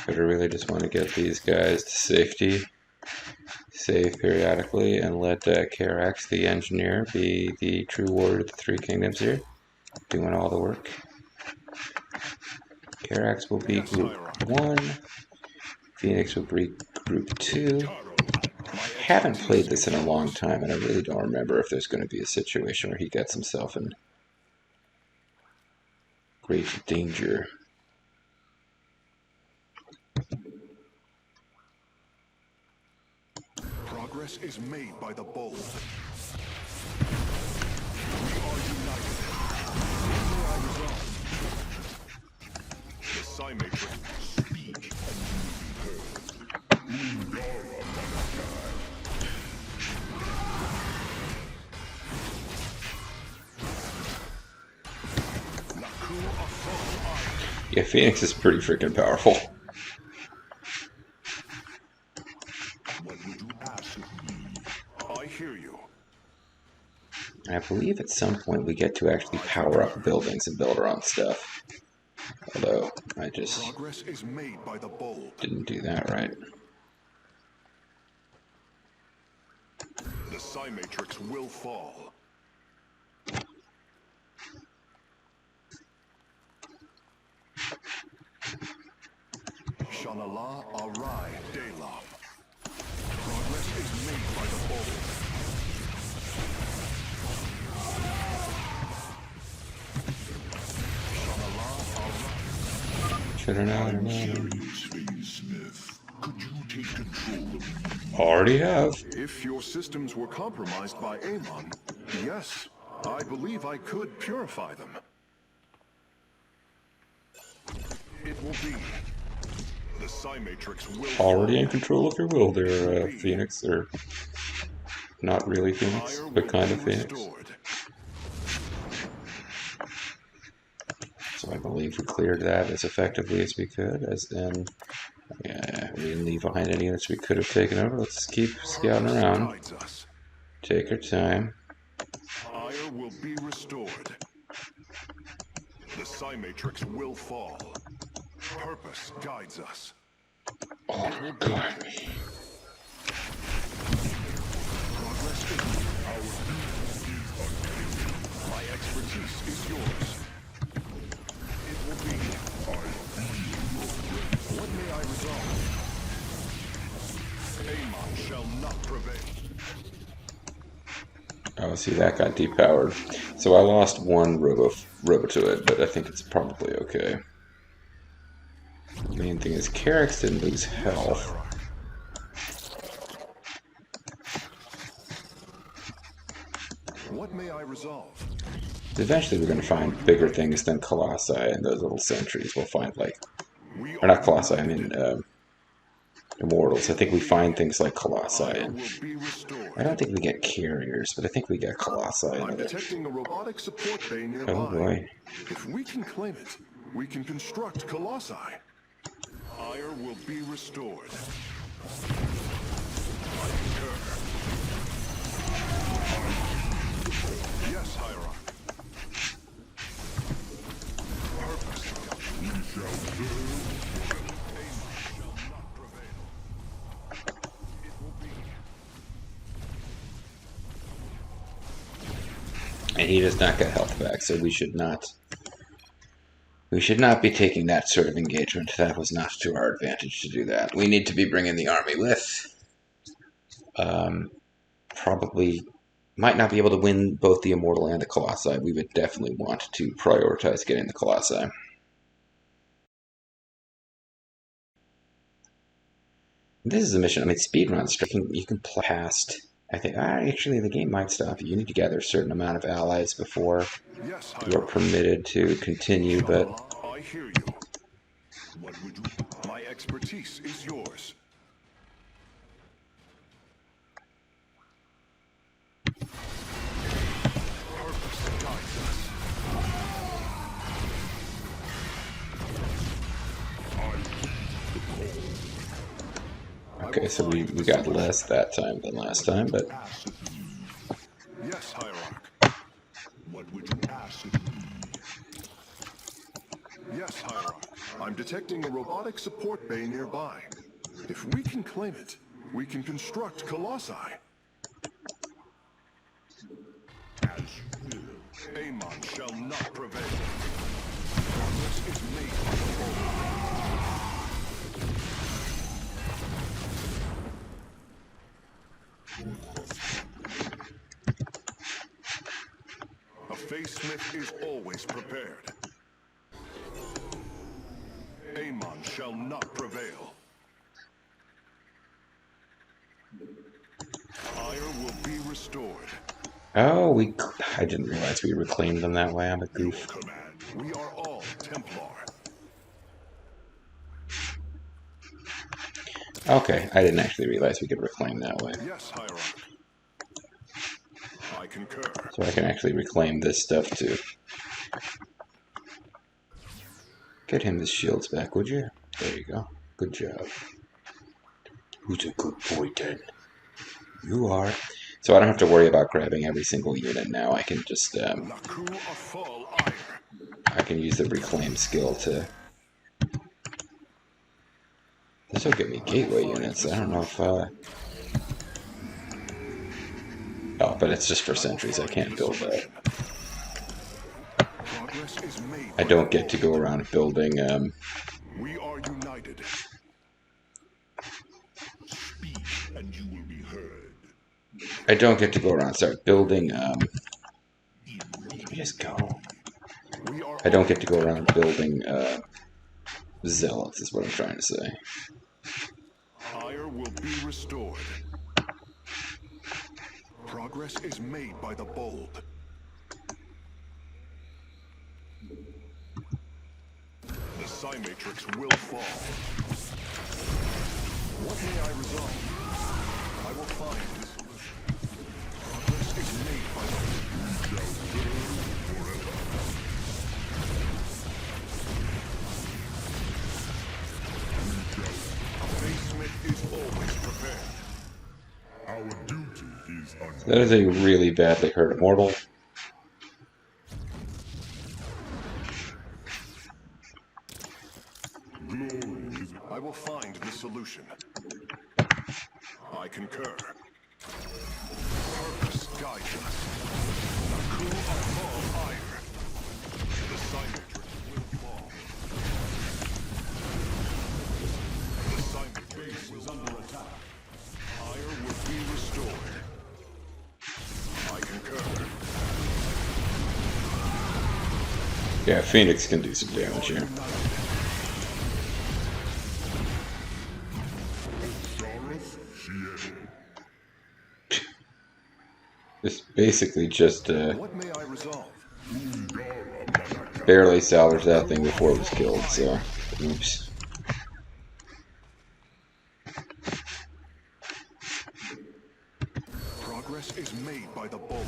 But I really just want to get these guys to safety, save periodically, and let Karax, the engineer, be the true warrior of the Three Kingdoms here, doing all the work. Karax will be Group 1, Phoenix will be Group 2. I haven't played this in a long time, and I really don't remember if there's going to be a situation where he gets himself in great danger. Progress is made by the bold. We are united. The Psi Matrix speak and you be heard. Yeah, Phoenix is pretty freaking powerful. What would you ask of me? I hear you. I believe at some point we get to actually power up buildings and build our own stuff. Although, I just Progress is made by the bold. didn't do that right. The Psi Matrix will fall. Shanala Arai Delam. Progress is made by the bold. Curious, Face Smith. Could you take control of me? Already have. If your systems were compromised by Amon, yes, I believe I could purify them. It will be. The Psi Matrix will Already in control of your will there, Phoenix. Or not really Phoenix, but kind of Phoenix. So I believe we cleared that as effectively as we could, as in, yeah, we didn't leave behind any units we could have taken over. Let's keep scouting around. Take our time. Ire will be restored. The Psi Matrix will fall. Purpose guides us. Oh my god. Progress is my expertise is yours. It will be. What may I resolve? Amon shall not prevail. Oh, see, that got depowered. So I lost one robotoid, but I think it's probably okay. The main thing is Karax didn't lose health. What may I resolve? Eventually we're going to find bigger things than Colossi, and those little sentries we'll find, like, or not Colossi, I mean Immortals. I think we find things like Colossi, and I don't think we get carriers, but I think we get Colossi in I'm it. detecting a robotic support bay nearby. Oh boy. If we can claim it, we can construct Colossi. Ire will be restored. I concur. Yes, Hierarch. Purpose. We shall serve. Amon shall not prevail. It will be. And he does not get health back, so we should not be taking that sort of engagement. That was not to our advantage to do that. We need to be bringing the army with. Probably might not be able to win both the Immortal and the Colossi. We would definitely want to prioritize getting the Colossi. This is a mission. I mean, speedruns. You can play past. I think actually the game might stop you. You need to gather a certain amount of allies before you are permitted to continue. But I hear you. What would you? My expertise is yours. Purpose guides us. okay, so we got less that time than last time, but Yes, Hierarch. What would you ask of me? Yes, Hierarch. I'm detecting a robotic support bay nearby. If we can claim it, we can construct Colossi. As you will. Amon shall not prevail. Progress is made by the A facesmith is always prepared. Amon shall not prevail. Ire will be restored. oh, I didn't realize we reclaimed them that way. I'm a goof. Command. We are all Templar. Okay, I didn't actually realize we could reclaim that way. Yes, Hierarch. I concur. So I can actually reclaim this stuff too. Get him his shields back, would you? There you go. Good job. Who's a good boy then? You are. So I don't have to worry about grabbing every single unit now. I can just I can use the reclaim skill to. This will give me gateway units. I don't know if oh, but it's just for sentries. I can't build that. I don't get to go around building We are united. Speak and you will be heard. I don't get to go around start building you just go. I don't get to go around building zealots is what I'm trying to say. Ire will be restored. Progress is made by the bold. The Psi Matrix will fall. What may I resolve? I will find the solution. Progress is made by the bold. A facesmith is always prepared. Our duty is That is a really badly hurt immortal. I will find the solution. I concur. Purpose guides us. Naku Afal Ire. The Psi Matrix will fall. The Psi Matrix is under attack. Ire will be restored. I concur. Yeah, Phoenix can do some damage here. This basically just What may I resolve? barely salvaged that thing before it was killed, so oops. Progress is made by the bold.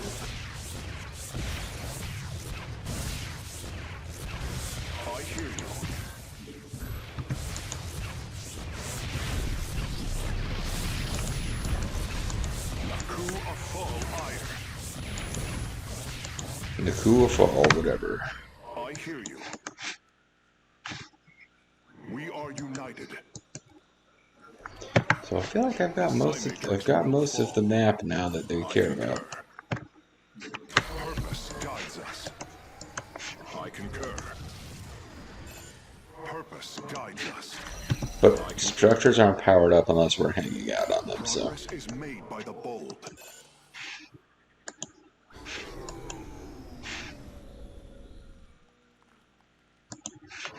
I hear you. Naku Afal Ire. Naku Afal, whatever. I hear you. We are united. So I feel like I've got most of the map now that they care about. Purpose Structures aren't powered up unless we're hanging out on them, so. Progress is made by the bold.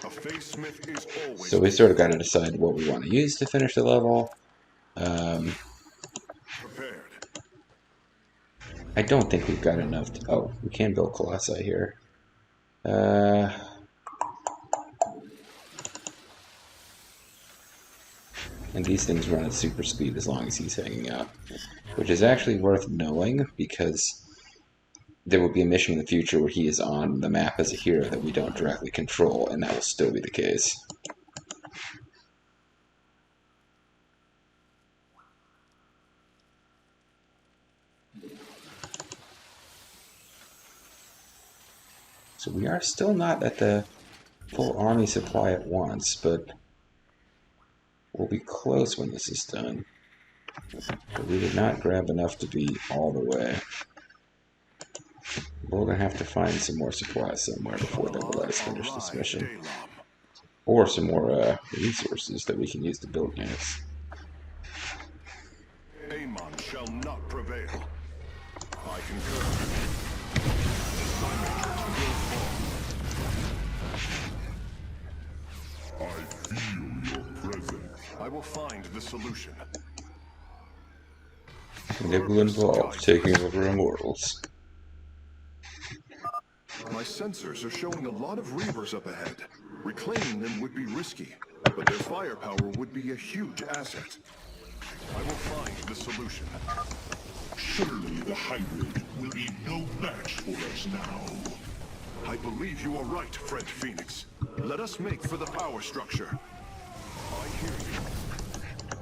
A facesmith is always So we sort of got to decide what we want to use to finish the level. prepared. I don't think we've got enough to... Oh, we can build Colossi here. And these things run at super speed as long as he's hanging out. Which is actually worth knowing, because there will be a mission in the future where he is on the map as a hero that we don't directly control, and that will still be the case. So we are still not at the full army supply at once, but we'll be close when this is done. But we did not grab enough to be all the way. We're going to have to find some more supplies somewhere before they will let us finish this mission. Or some more resources that we can use to build units. Amon shall not prevail. I concur. I feel your presence. I will find the solution. And it will involve taking over immortals. My sensors are showing a lot of reavers up ahead. Reclaiming them would be risky, but their firepower would be a huge asset. I will find the solution. Surely the hybrid will be no match for us now. I believe you are right, friend Phoenix. Let us make for the power structure. I hear you.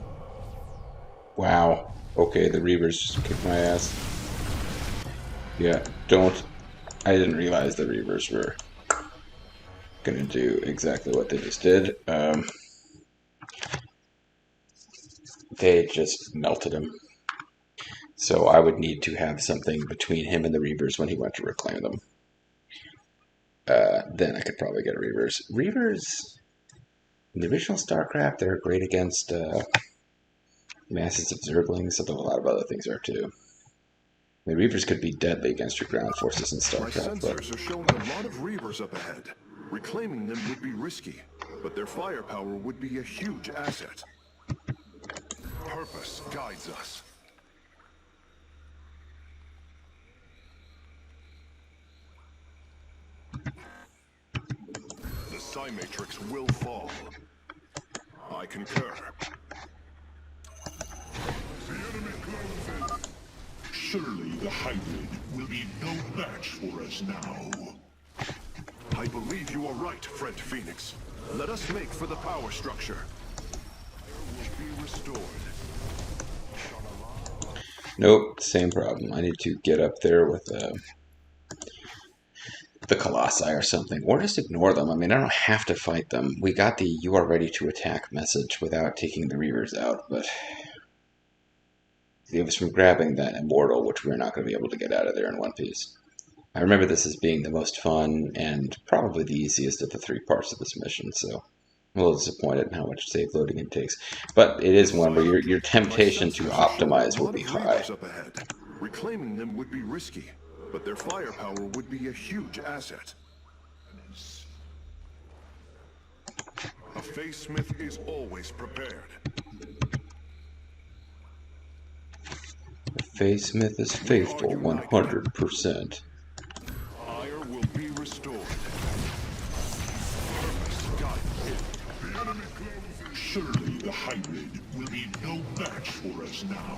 Wow. Okay, the Reavers just kicked my ass. Yeah, don't... I didn't realize the Reavers were gonna do exactly what they just did. They just melted him. So I would need to have something between him and the Reavers when he went to reclaim them. Then I could probably get a Reavers. Reavers, in the original Starcraft, they're great against masses of Zerglings, although a lot of other things are too. The Reavers could be deadly against your ground forces in My Starcraft, but sensors are showing a lot of reavers up ahead. Reclaiming them would be risky, but their firepower would be a huge asset. Purpose guides us. The Psi Matrix will fall. I concur. The enemy closes. Surely the hybrid will be no match for us now. I believe you are right, friend Phoenix. Let us make for the power structure. Will be restored. nope, same problem. I need to get up there with the Colossi or something, or just ignore them. I mean, I don't have to fight them. We got the "you are ready to attack" message without taking the Reavers out, but it was from grabbing that immortal, which we're not going to be able to get out of there in one piece. I remember this as being the most fun and probably the easiest of the three parts of this mission, so I'm a little disappointed in how much save loading it takes. But it is one where your temptation to optimize will be high. Reclaiming them would be risky, but their firepower would be a huge asset. A facesmith is always prepared. Facesmith is faithful 100%. Ire will be restored. Purpose guides it. The enemy closes. Surely the hybrid will be no match for us now.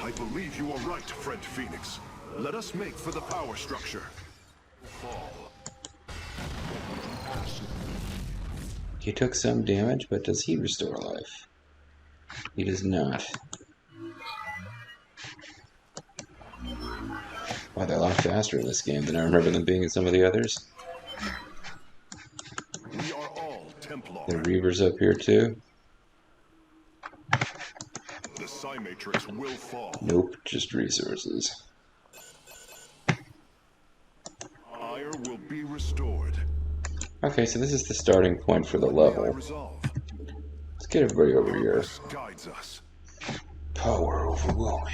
I believe you are right, friend Phoenix. Let us make for the power structure. Fall. He took some damage, but does he restore life? He does not. Wow, they're a lot faster in this game than I remember them being in some of the others. We are all Templar. The Reavers up here too? The Psi Matrix will fall. Nope, just resources. Ire will be restored. Okay, so this is the starting point for the level. Resolve. Let's get everybody over here. Guides us. Power overwhelming.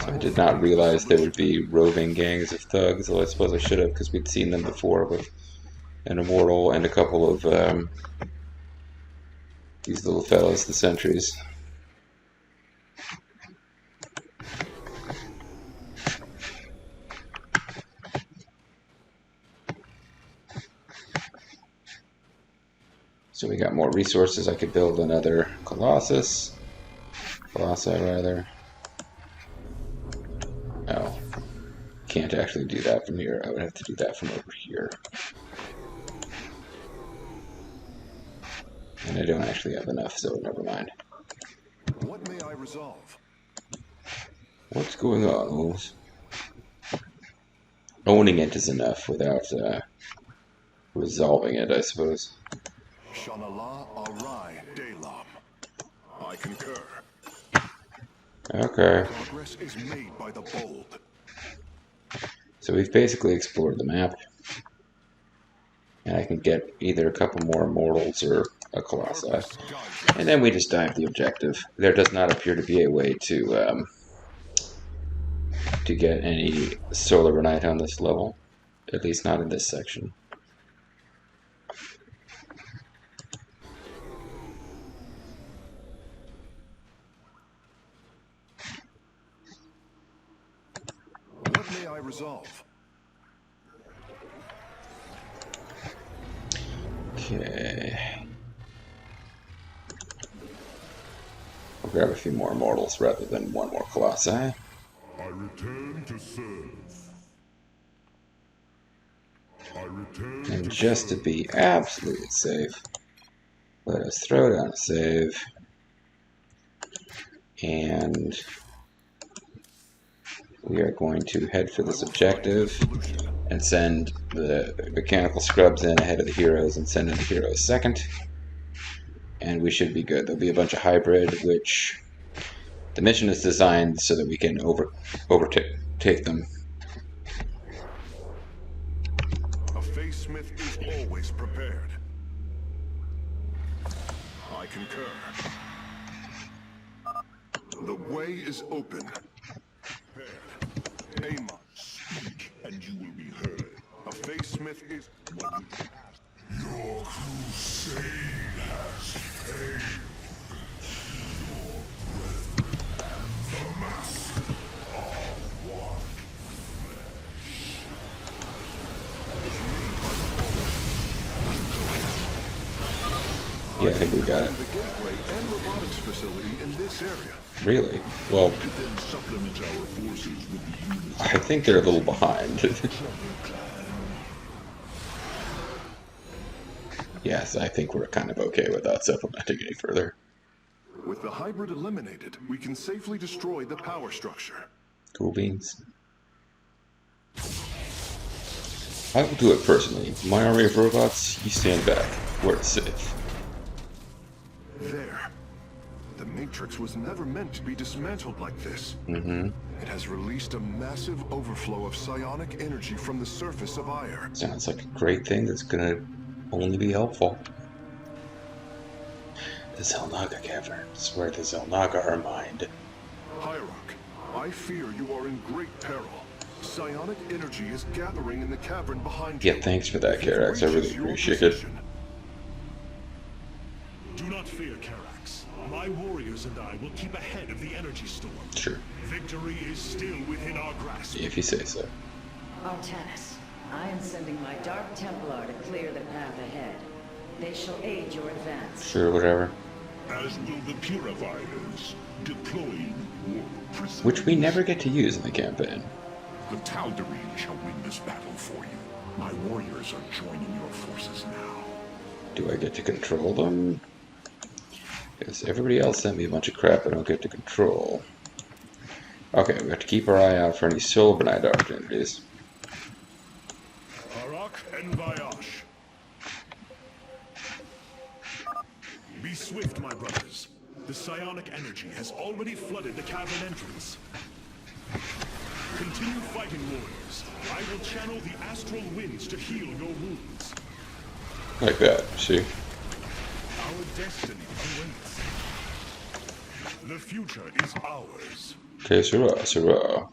So I did not realize there would be roving gangs of thugs, although I suppose I should have, because we'd seen them before with an immortal and a couple of these little fellas, the sentries. So we got more resources. I could build another Colossi rather. Oh, can't actually do that from here. I would have to do that from over here. And I don't actually have enough, so never mind. What may I resolve? What's going on, Wolves? Owning it is enough without resolving it, I suppose. Shanala Arai Delam. I concur. Okay. Progress is made by the bold. So we've basically explored the map. And I can get either a couple more immortals or a Colossi. And then we just dive the objective. There does not appear to be a way to get any solar night on this level. At least not in this section. What may I resolve? Okay. We'll grab a few more immortals rather than one more Colossi. I return to serve. I return And just to be absolutely safe, let us throw down a save. And we are going to head for this objective and send the mechanical scrubs in ahead of the heroes and send in the heroes second. And we should be good. There'll be a bunch of hybrid, which the mission is designed so that we can overtake them. A face smith is always prepared. I concur. The way is open. Prepared. Amon. speak, and you will be heard. A face smith is what we ask. Your crusade has failed. Your breath and the mask are one. Yeah, I think we got it. The gateway and robotics facility in this area. Really? Well, Then supplement our forces with the units. I think they're a little behind. Yes, I think we're kind of okay without supplementing any further. With the hybrid eliminated, we can safely destroy the power structure. Cool beans. I will do it personally. My army of robots, you stand back. We're safe. There. The Matrix was never meant to be dismantled like this. Mm-hmm. It has released a massive overflow of psionic energy from the surface of Ire. Sounds like a great thing that's gonna only be helpful. The Zelnaga caverns, where the Zelnaga are mined. Hierarch, I fear you are in great peril. Psionic energy is gathering in the cavern behind you. Yeah, thanks for that, If it Karax. I really reaches your appreciate it. position, Do not fear, Karax. My warriors and I will keep ahead of the energy storm. Sure, Victory is still within our grasp. if you say so. Artanis, I am sending my Dark Templar to clear the path ahead. They shall aid your advance. Sure, whatever. As will the Purifiers, deploying warp precision. Which we never get to use in the campaign. The Tal'Darim shall win this battle for you. My warriors are joining your forces now. Do I get to control them? Because everybody else sent me a bunch of crap I don't get to control. Okay, we have to keep our eye out for any Solvanite opportunities. Harak and Vayash. Be swift, my brothers. The psionic energy has already flooded the cavern entrance. Continue fighting, warriors. I will channel the astral winds to heal your wounds. Like that, see? Our destiny awaits. The future is ours. Okay, Sarah.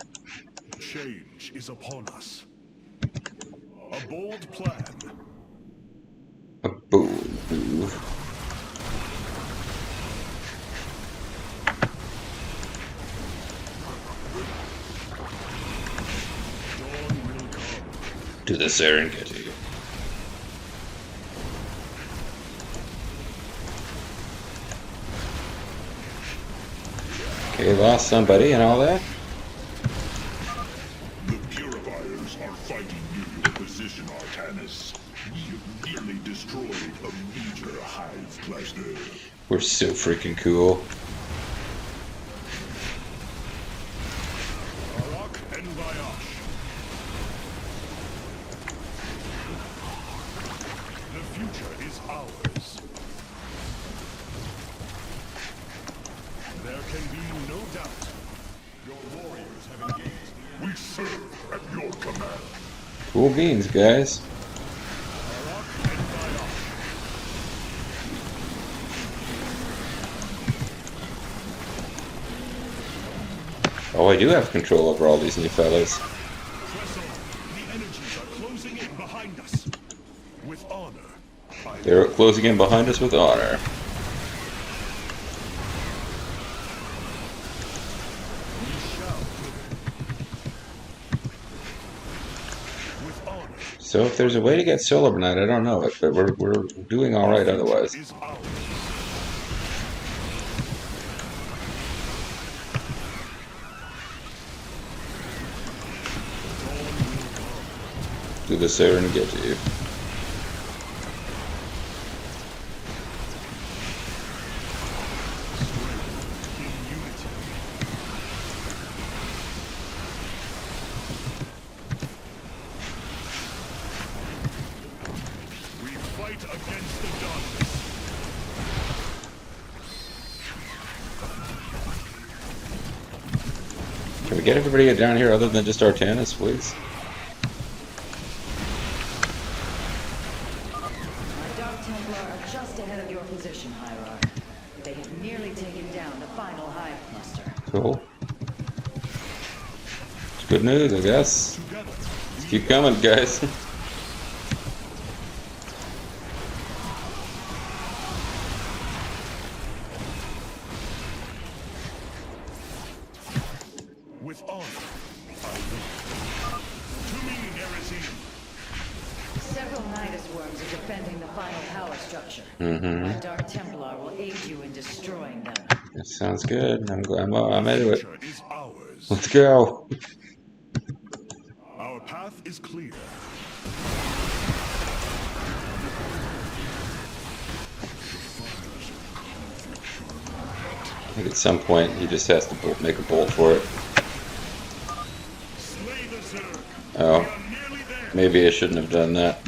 Change is upon us. A bold plan. A bold move. Dawn will come. To the Serengeti. Okay, lost somebody and all that. The Purifiers are fighting you to position Artanis. We have nearly destroyed a major hive cluster. We're so freaking cool. Arak and Vayash. The future is ours. There can be no doubt. Your warriors have engaged. We serve at your command. Cool beans, guys. Arak and Vayash. Oh, I do have control over all these new fellas. Press on. The energies are closing in behind us. With honor. They're closing in behind us with honor. We shall with honor. So if there's a way to get Solar Bernite, I don't know it, but we're doing all right otherwise. Is ours. To the Serengeti. We fight against the darkness. Can we get everybody down here other than just Artanis, please? My Dark Templar are just ahead of your position, Hierarch. They have nearly taken down the final hive cluster. Cool. It's good news, I guess. Together, Let's keep coming, guys. with honor, I will. To me, Heresy. Several Nidus worms are defending the final power structure. Mm-hmm. My Dark Templar will aid you in destroying them. That sounds good. I'm into it. Future is ours. Let's go. Our path is clear. I think at some point he just has to make a bolt for it. Slay the Zerg. Oh, We are nearly there. maybe I shouldn't have done that.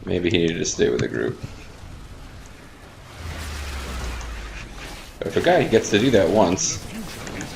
Maybe he needed to stay with the group. I forgot he gets to do that once. Future is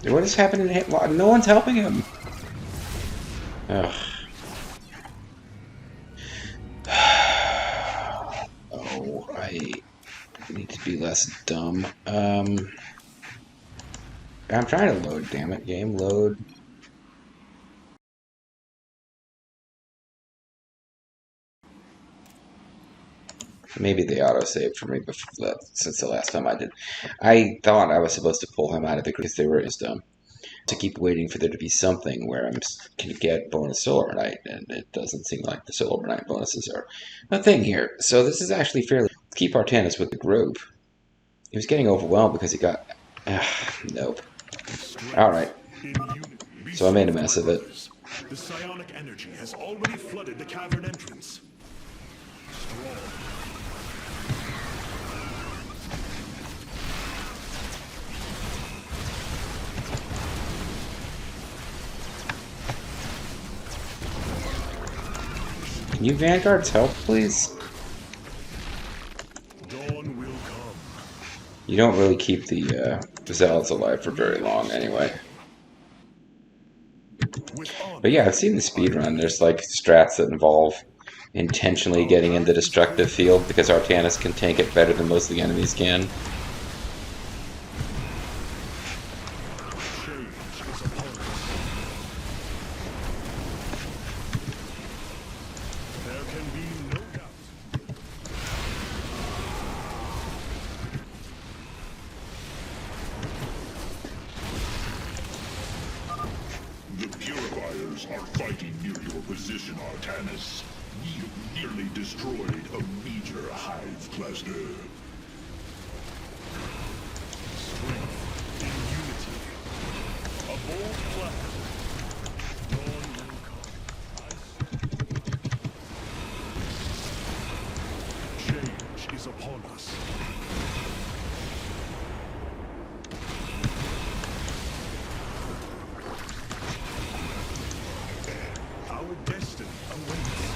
What is happening to him? No one's helping him. Ugh. Oh, I need to be less dumb. I'm trying to load, damn it. Game load. Maybe they auto-saved for me before that, since the last time I did. I thought I was supposed to pull him out of the group because they were just dumb. To keep waiting for there to be something where I can get bonus Solar Knight, and it doesn't seem like the Solar Knight bonuses are a thing here. So this is actually fairly... Let's keep Artanis with the group. He was getting overwhelmed because he got... Nope. Alright. So I made a mess of it. The psionic energy has already flooded the cavern entrance. Strong. Can you Vanguards help, please? Dawn will come. You don't really keep the Zealots alive for very long, anyway. But yeah, I've seen the speedrun. There's like strats that involve intentionally getting in the destructive field because Artanis can tank it better than most of the enemies can. The Purifiers are fighting near your position, Artanis. You nearly destroyed a major hive cluster. Strength in unity. A bold plan. Dawn will come. Change is upon us. Our destiny awaits.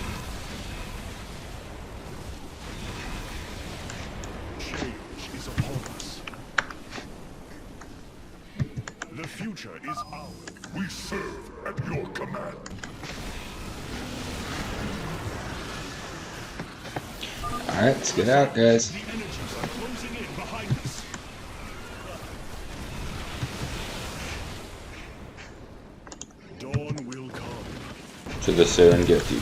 Change is upon us. The future is ours. We serve at your command. Alright, let's get out, guys. The energies are closing in behind us. Dawn will come. To the Serengeti.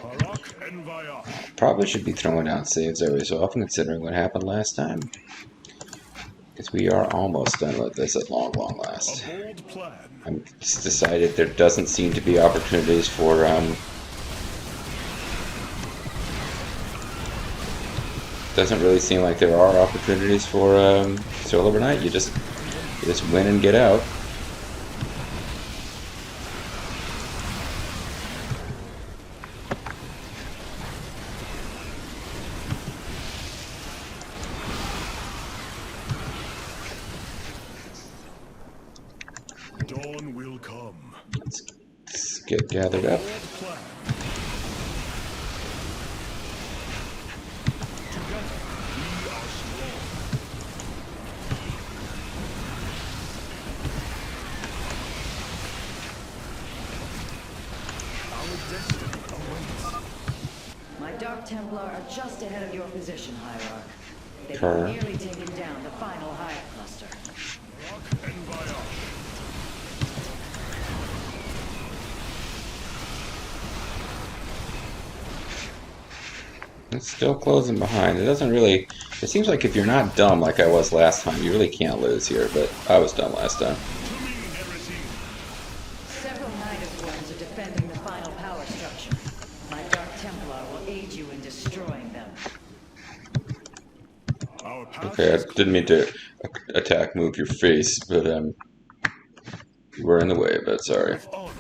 Harak and Vayash. Probably should be throwing out saves every so often, considering what happened last time. Because we are almost done with this at long last. A bold plan. I'm just decided there doesn't seem to be opportunities for doesn't really seem like there are opportunities for Soul Overnight. You just win and get out. Dawn will come. Let's get gathered up. Bold plan. Together, we are strong. Our destiny awaits. My Dark Templar are just ahead of your position, Hierarch. They've Okay. nearly taken down the final hive cluster. Harak and Vayash. It's still closing behind. It doesn't really... It seems like if you're not dumb like I was last time, you really can't lose here, but I was dumb last time. To me, heresy. Several Nidus ones are defending the final power structure. My Dark Templar will aid you in destroying them. Our path Okay, I is didn't mean to attack move your face, but you were in the way, but sorry. with honor.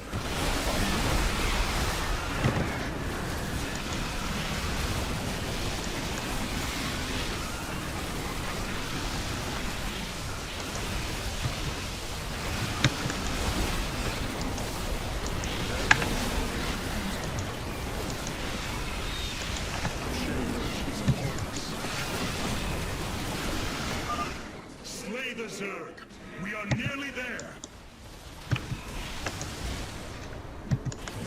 Slay the Zerg. We are nearly there.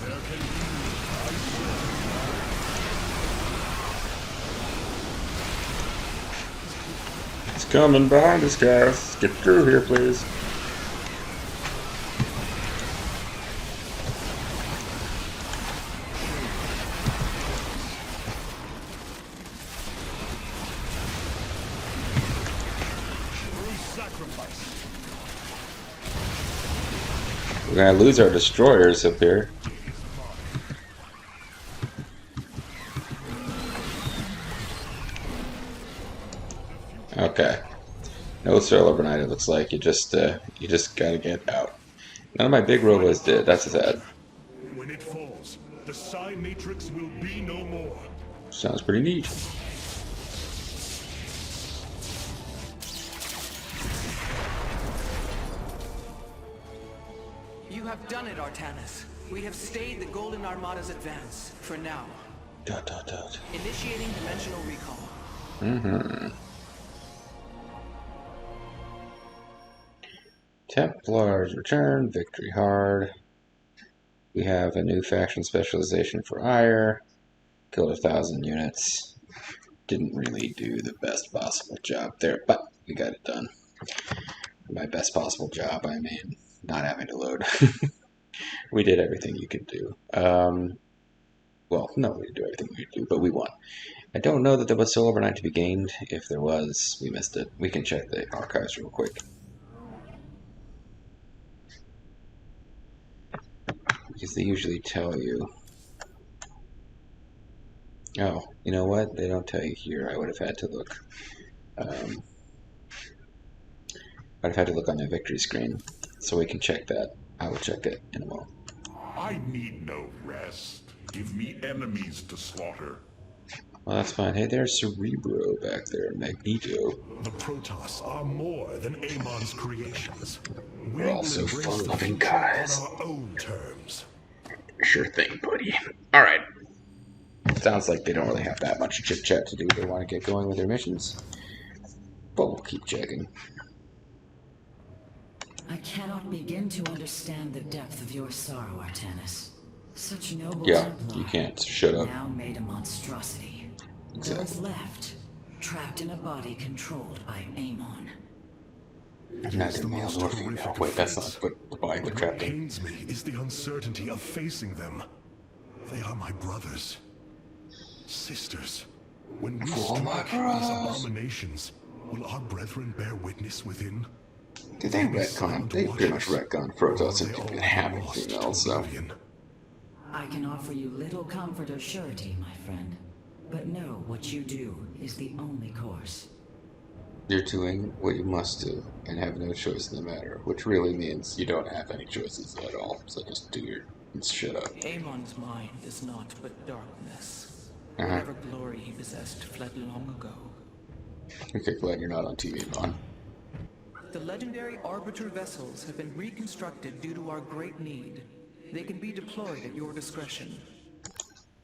There can be It's coming behind us, guys. Get through here, please. true sacrifice. We're gonna lose our destroyers up here. Okay. No Solar Knight, it looks like. You just gotta get out. None of my big robos did. That's sad. When it falls, the Psi Matrix will be no more. Sounds pretty neat. You have done it, Artanis. We have stayed the Golden Armada's advance, for now. Dot, dot, dot. Initiating dimensional recall. Mm-hmm. Templars return, victory hard. We have a new faction specialization for Ire. Killed 1,000 units. Didn't really do the best possible job there, but we got it done. By best possible job, I mean not having to load. We did everything you could do. Well, no, we didn't do everything we could do, but we won. I don't know that there was Silver Knight to be gained. If there was, we missed it. We can check the archives real quick. Because they usually tell you. Oh, you know what? They don't tell you here. I would have had to look. I'd have had to look on the victory screen, so we can check that. I will check it in a moment. I need no rest. Give me enemies to slaughter. Well, that's fine. Hey, there's Cerebro back there, Magneto. The Protoss are more than Amon's creations. We're all so fun-loving guys. On our own terms. Sure thing, buddy. All right. Sounds like they don't really have that much chit-chat to do. They want to get going with their missions. But we'll keep checking. I cannot begin to understand the depth of your sorrow, Artanis. Such noble Yeah, Templar, you can't. Shut up. now made a monstrosity. Exactly. Those left, trapped in a body controlled by Amon. Neither male nor female. Wait, that's not the body they're What trapped in. pains me is the uncertainty of facing them. They are my brothers, sisters. When we For my strike these brothers. abominations, will our brethren bear witness within? Did they retcon? They pretty much retcon Protoss into having females, so. I can offer you little comfort or surety, my friend. But know what you do is the only course. You're doing what you must do and have no choice in the matter, which really means you don't have any choices at all. So just do your shut up. Amon's mind is not but darkness. Whatever glory he possessed fled long ago. Okay, glad you're not on TV, Vaughn. The legendary Arbiter vessels have been reconstructed due to our great need. They can be deployed at your discretion.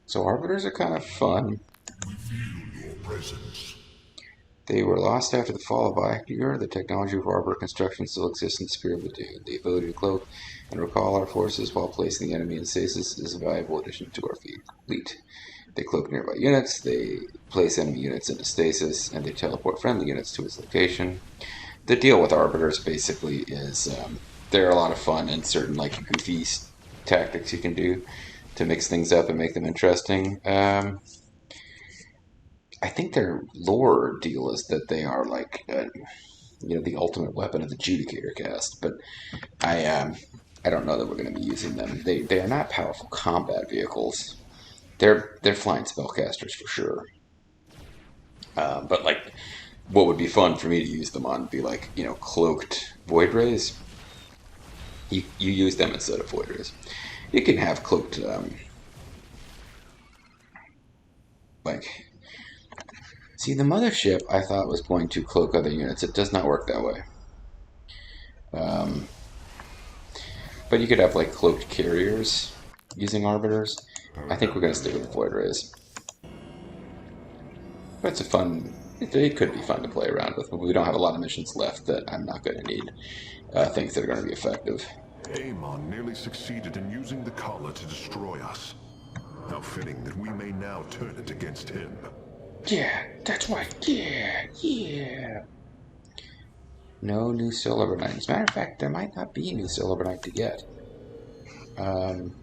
So Arbiters are kind of fun. We feel your presence. They were lost after the fall of Actior. The technology of Arbiter construction still exists in the Spear of the Dune. The ability to cloak and recall our forces while placing the enemy in stasis is a valuable addition to our fleet. They cloak nearby units, they place enemy units into stasis, and they teleport friendly units to its location. The deal with Arbiters basically is they're a lot of fun and certain like goofy tactics you can do to mix things up and make them interesting. I think their lore deal is that they are like, the ultimate weapon of the Judicator cast, but I don't know that we're going to be using them. They are not powerful combat vehicles. They're flying spellcasters for sure. But like, what would be fun for me to use them on would be like, cloaked Void Rays. You use them instead of Void Rays. You can have cloaked, See, the mothership I thought was going to cloak other units. It does not work that way. But you could have like cloaked carriers using Arbiters. I think we're going to stick with the Void Rays. But it's a fun... It could be fun to play around with, but we don't have a lot of missions left that I'm not going to need things that are going to be effective. Amon nearly succeeded in using the Kala to destroy us. How fitting that we may now turn it against him. Yeah, that's right. Yeah. No new Silver Knight. As a matter of fact, there might not be a new Silver Knight to get. That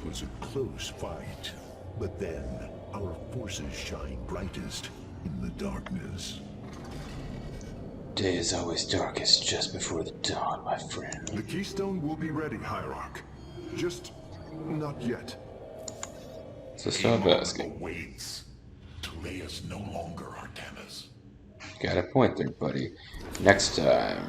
was a close fight. But then, our forces shine brightest in the darkness. Day is always darkest just before the dawn, my friend. The Keystone will be ready, Hierarch. Just not yet. So stop asking. Awaits. Tulea's no longer Artemis. Got a point there, buddy. Next time,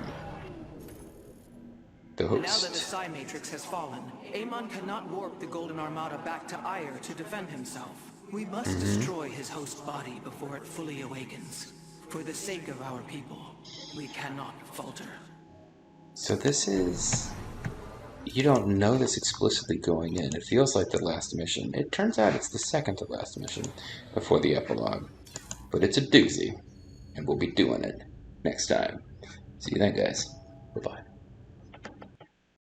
the Now that the host. Psi Matrix has fallen, Amon cannot warp the Golden Armada back to Ire to defend himself. We must destroy his host body before it fully awakens. For the sake of our people, we cannot falter. So this is... You don't know this explicitly going in. It feels like the last mission. It turns out it's the second to last mission before the epilogue. But it's a doozy, and we'll be doing it next time. See you then, guys. Bye-bye.